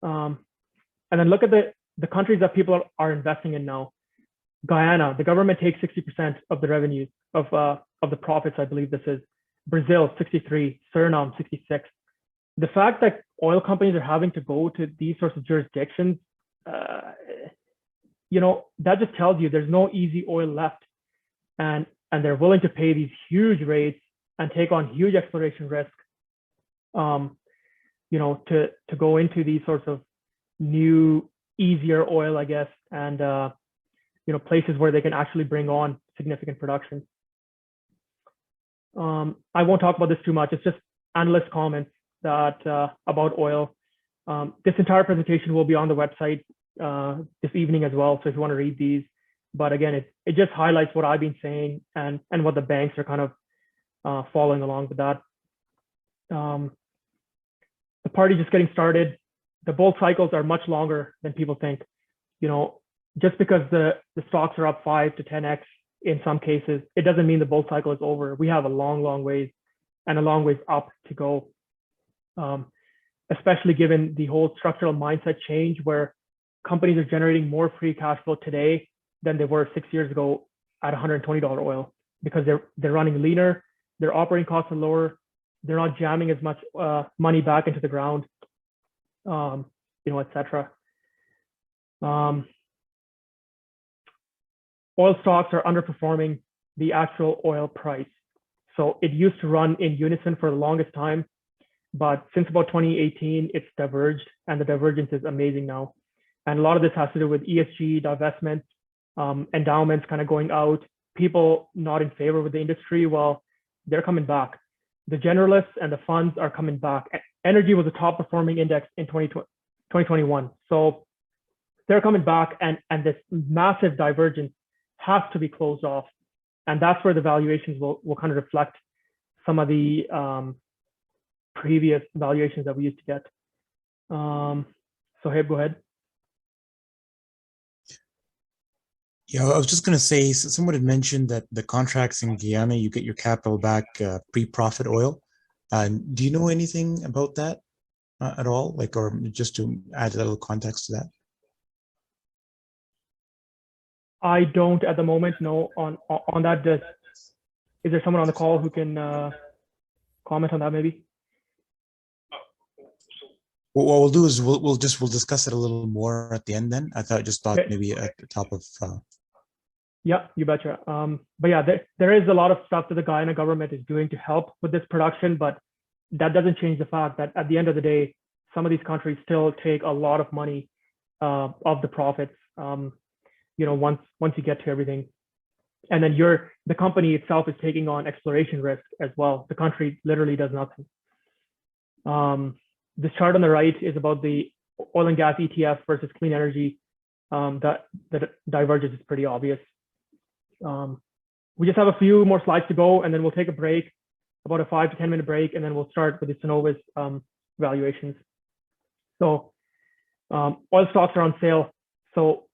And then look at the countries that people are investing in now. Guyana, the government takes 60% of the revenues of the profits, I believe this is. Brazil, 63, Suriname, 66. The fact that oil companies are having to go to these sorts of jurisdictions, that just tells you there's no easy oil left. And they're willing to pay these huge rates and take on huge exploration risk, to go into these sorts of new, easier oil, I guess, and places where they can actually bring on significant production. I won't talk about this too much. It's just analyst comments that about oil. This entire presentation will be on the website this evening as well. So if you want to read these, but again, it just highlights what I've been saying and what the banks are kind of following along with that. The party just getting started. The bull cycles are much longer than people think. Just because the stocks are up 5 to 10x in some cases, it doesn't mean the bull cycle is over. We have a long ways and a long ways up to go, especially given the whole structural mindset change where companies are generating more free cash flow today than they were 6 years ago at $120 oil, because they're running leaner, their operating costs are lower, they're not jamming as much money back into the ground, etc. Oil stocks are underperforming the actual oil price. So it used to run in unison for the longest time, but since about 2018, it's diverged, and the divergence is amazing now. And a lot of this has to do with ESG, divestments, endowments kind of going out, people not in favor with the industry. Well, they're coming back. The generalists and the funds are coming back. Energy was a top performing index in 2021. So they're coming back, and this massive divergence has to be closed off. And that's where the valuations will kind of reflect some of the previous valuations that we used to get. So Heb, go ahead. Yeah, I was just going to say, someone had mentioned that the contracts in Guyana, you get your capital back pre-profit oil. Do you know anything about that at all? Like, or just to add a little context to that? I don't at the moment know on that. Is there someone on the call who can comment on that maybe? What we'll do is we'll discuss it a little more at the end then. I just thought Okay. maybe at the top of. Yeah, you betcha. But yeah, there is a lot of stuff that the Guyana government is doing to help with this production, but that doesn't change the fact that at the end of the day, some of these countries still take a lot of money of the profits. Once you get to everything, and then the company itself is taking on exploration risk as well. The country literally does nothing. This chart on the right is about the oil and gas ETF versus clean energy. That divergence is pretty obvious. We just have a few more slides to go, and then we'll take a break, about a 5 to 10 minute break, and then we'll start with the Cenovus valuations. So oil stocks are on sale. So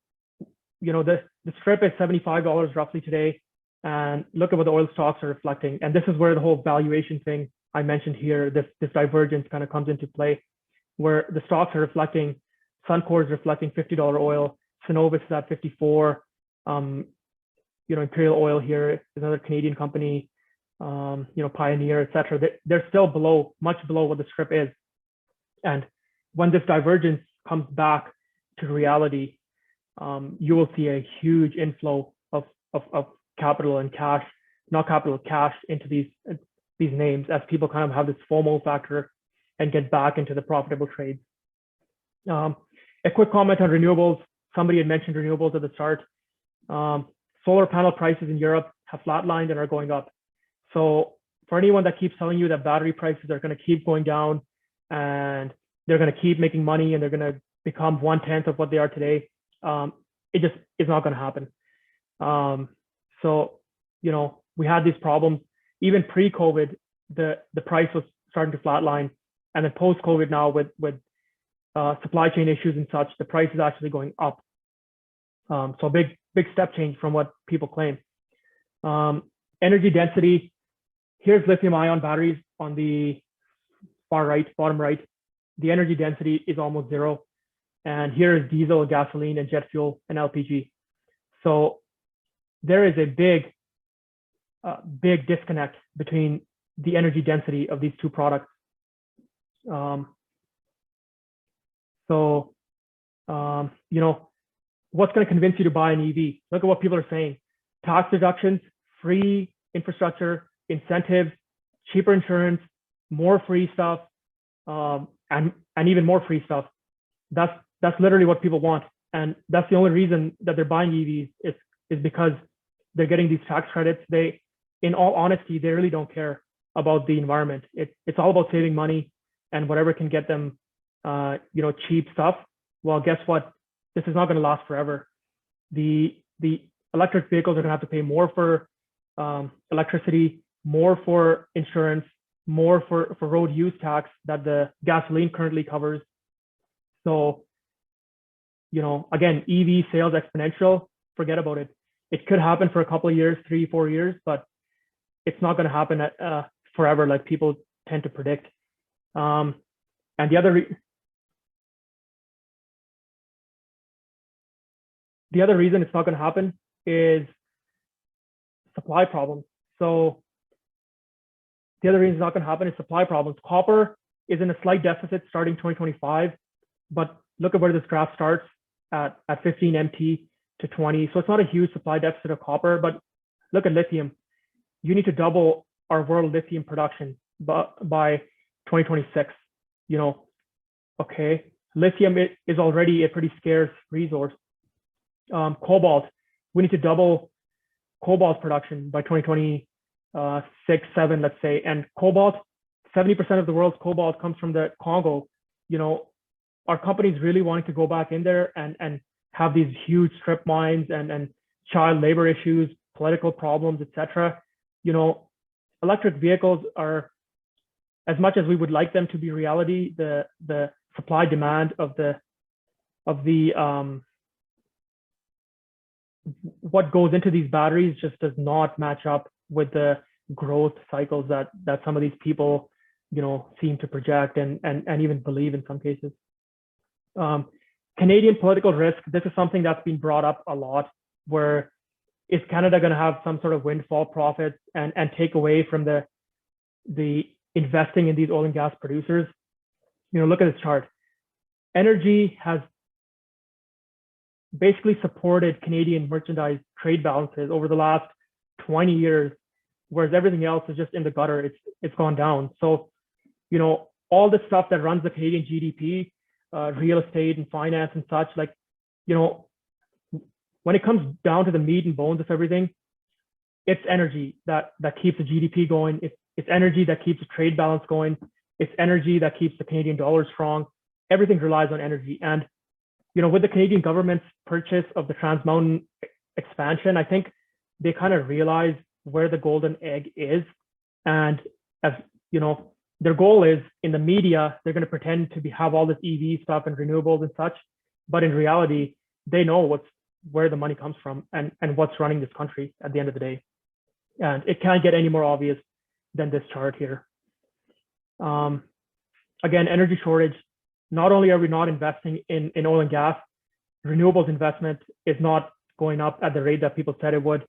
the strip is $75 roughly today, and look at what the oil stocks are reflecting. And this is where the whole valuation thing I mentioned here, this divergence kind of comes into play, where the stocks are reflecting, Suncor is reflecting $50 oil, Cenovus is at 54. Imperial Oil here is another Canadian company, Pioneer, etc. They're still much below what the strip is. And when this divergence comes back to reality, you will see a huge inflow of capital and cash into these names, as people kind of have this FOMO factor and get back into the profitable trades. A quick comment on renewables. Somebody had mentioned renewables at the start. Solar panel prices in Europe have flatlined and are going up. So for anyone that keeps telling you that battery prices are going to keep going down and they're going to keep making money and they're going to become 1/10 of what they are today, it just is not going to happen. So we had these problems even pre-COVID. The price was starting to flatline, and then post-COVID now with supply chain issues and such, the price is actually going up. So big step change from what people claim. Energy density. Here's lithium-ion batteries on the far right, bottom right. The energy density is almost zero. And here is diesel, gasoline, and jet fuel, and LPG. So there is a big disconnect between the energy density of these two products. What's going to convince you to buy an EV? Look at what people are saying. Tax deductions, free infrastructure, incentives, cheaper insurance, more free stuff, and even more free stuff. That's literally what people want. And that's the only reason that they're buying EVs is because they're getting these tax credits. In all honesty, they really don't care about the environment. It's all about saving money and whatever can get them, cheap stuff. Well, guess what? This is not going to last forever. The electric vehicles are going to have to pay more for electricity, more for insurance, more for road use tax that the gasoline currently covers. So, again, EV sales exponential, forget about it. It could happen for a couple of years, 3-4 years, but it's not going to happen forever like people tend to predict. And the other reason it's not going to happen is supply problems. So the other reason it's not going to happen is supply problems. Copper is in a slight deficit starting 2025, but look at where this graph starts at 15 MT to 20. So it's not a huge supply deficit of copper, but look at lithium. You need to double our world lithium production by 2026. Okay, lithium is already a pretty scarce resource. Cobalt, we need to double cobalt production by 2026, 7, let's say. And cobalt, 70% of the world's cobalt comes from the Congo. Are companies really wanting to go back in there and have these huge strip mines and child labor issues, political problems, etc. You know, electric vehicles are, as much as we would like them to be reality, the supply demand of the what goes into these batteries just does not match up with the growth cycles that some of these people, you know, seem to project and even believe in some cases. Canadian political risk, this is something that's been brought up a lot, where is Canada going to have some sort of windfall profits and take away from the investing in these oil and gas producers? You know, look at this chart. Energy has basically supported Canadian merchandise trade balances over the last 20 years, whereas everything else is just in the gutter. It's gone down. So, you know, all the stuff that runs the Canadian GDP, real estate and finance and such, like, you know, when it comes down to the meat and bones of everything, it's energy that keeps the GDP going. It's energy that keeps the trade balance going. It's energy that keeps the Canadian dollar strong. Everything relies on energy. And, you know, with the Canadian government's purchase of the Trans Mountain expansion, I think they kind of realize where the golden egg is. And as you know, their goal is, in the media, they're going to pretend to have all this EV stuff and renewables and such. But in reality, they know where the money comes from and what's running this country at the end of the day. And it can't get any more obvious than this chart here. Again, energy shortage. Not only are we not investing in oil and gas, renewables investment is not going up at the rate that people said it would.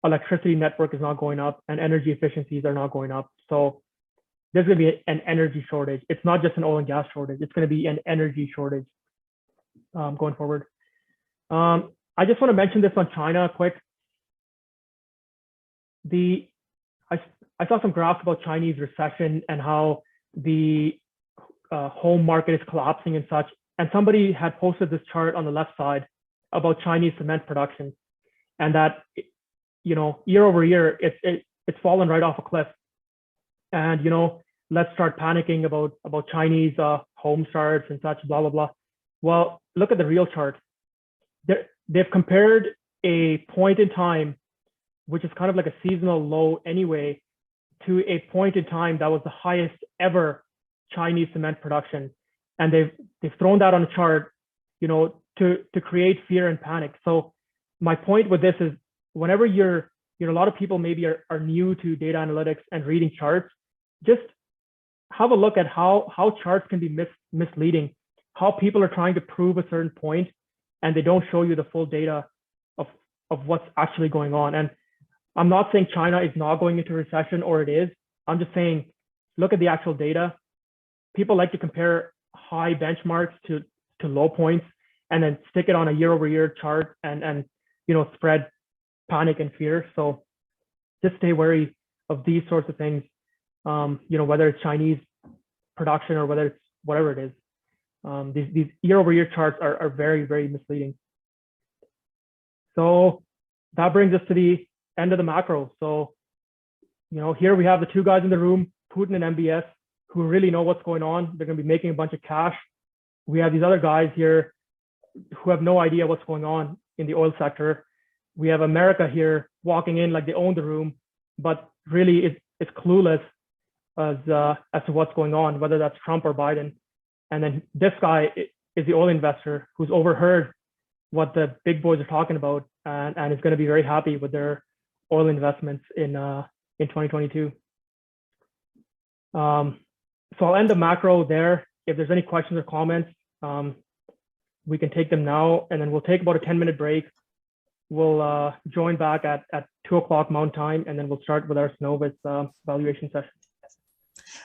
Electricity network is not going up, and energy efficiencies are not going up. So there's going to be an energy shortage. It's not just an oil and gas shortage. It's going to be an energy shortage going forward. I just want to mention this on China quick. I saw some graphs about Chinese recession and how the home market is collapsing and such. And somebody had posted this chart on the left side about Chinese cement production, and that, you know, year over year, it's fallen right off a cliff. And, you know, let's start panicking about Chinese home starts and such, blah, blah, blah. Well, look at the real chart. They've compared a point in time, which is kind of like a seasonal low anyway, to a point in time that was the highest ever Chinese cement production. And they've thrown that on a chart, you know, to create fear and panic. So my point with this is, whenever you're, you know, a lot of people maybe are new to data analytics and reading charts, just have a look at how charts can be misleading, how people are trying to prove a certain point and they don't show you the full data of what's actually going on. And I'm not saying China is not going into recession, or it is. I'm just saying, look at the actual data. People like to compare high benchmarks to low points and then stick it on a year over year chart and you know, spread panic and fear. So just stay wary of these sorts of things, you know, whether it's Chinese production or whether it's whatever it is. These year over year charts are very, very misleading. So that brings us to the end of the macro. So, you know, here we have the two guys in the room, Putin and MBS, who really know what's going on. They're going to be making a bunch of cash. We have these other guys here who have no idea what's going on in the oil sector. We have America here walking in like they own the room, but really it's clueless as to what's going on, whether that's Trump or Biden. And then this guy is the oil investor who's overheard what the big boys are talking about and is going to be very happy with their oil investments in 2022. So I'll end the macro there. If there's any questions or comments, we can take them now, and then we'll take about a 10-minute break. We'll join back at 2 o'clock Mountain Time, and then we'll start with our Synovus valuation session.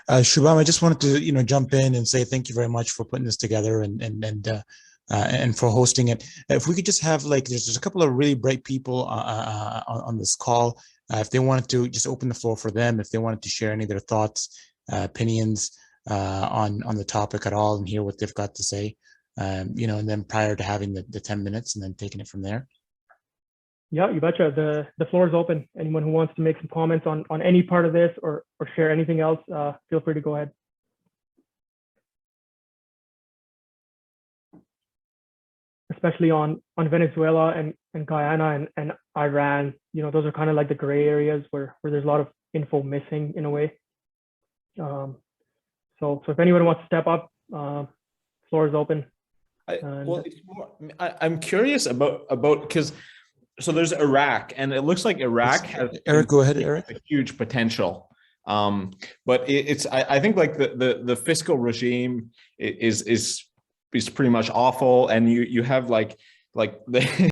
Shubham, I just wanted to, you know, jump in and say thank you very much for putting this together and for hosting it. If we could just have, like, there's a couple of really bright people on this call. If they wanted to just open the floor for them, if they wanted to share any of their thoughts, opinions on the topic at all, and hear what they've got to say, you know, and then prior to having the 10 minutes and then taking it from there. Yeah, you betcha. The floor is open. Anyone who wants to make some comments on any part of this or share anything else, feel free to go ahead. especially on Venezuela and Guyana and Iran. Those are kind of like the gray areas where there's a lot of info missing in a way. So if anyone wants to step up, floor is open. I'm curious about because so there's Iraq, and it looks like Iraq has Eric, go ahead, Eric. a huge potential. But I think like the fiscal regime is pretty much awful, and you have like the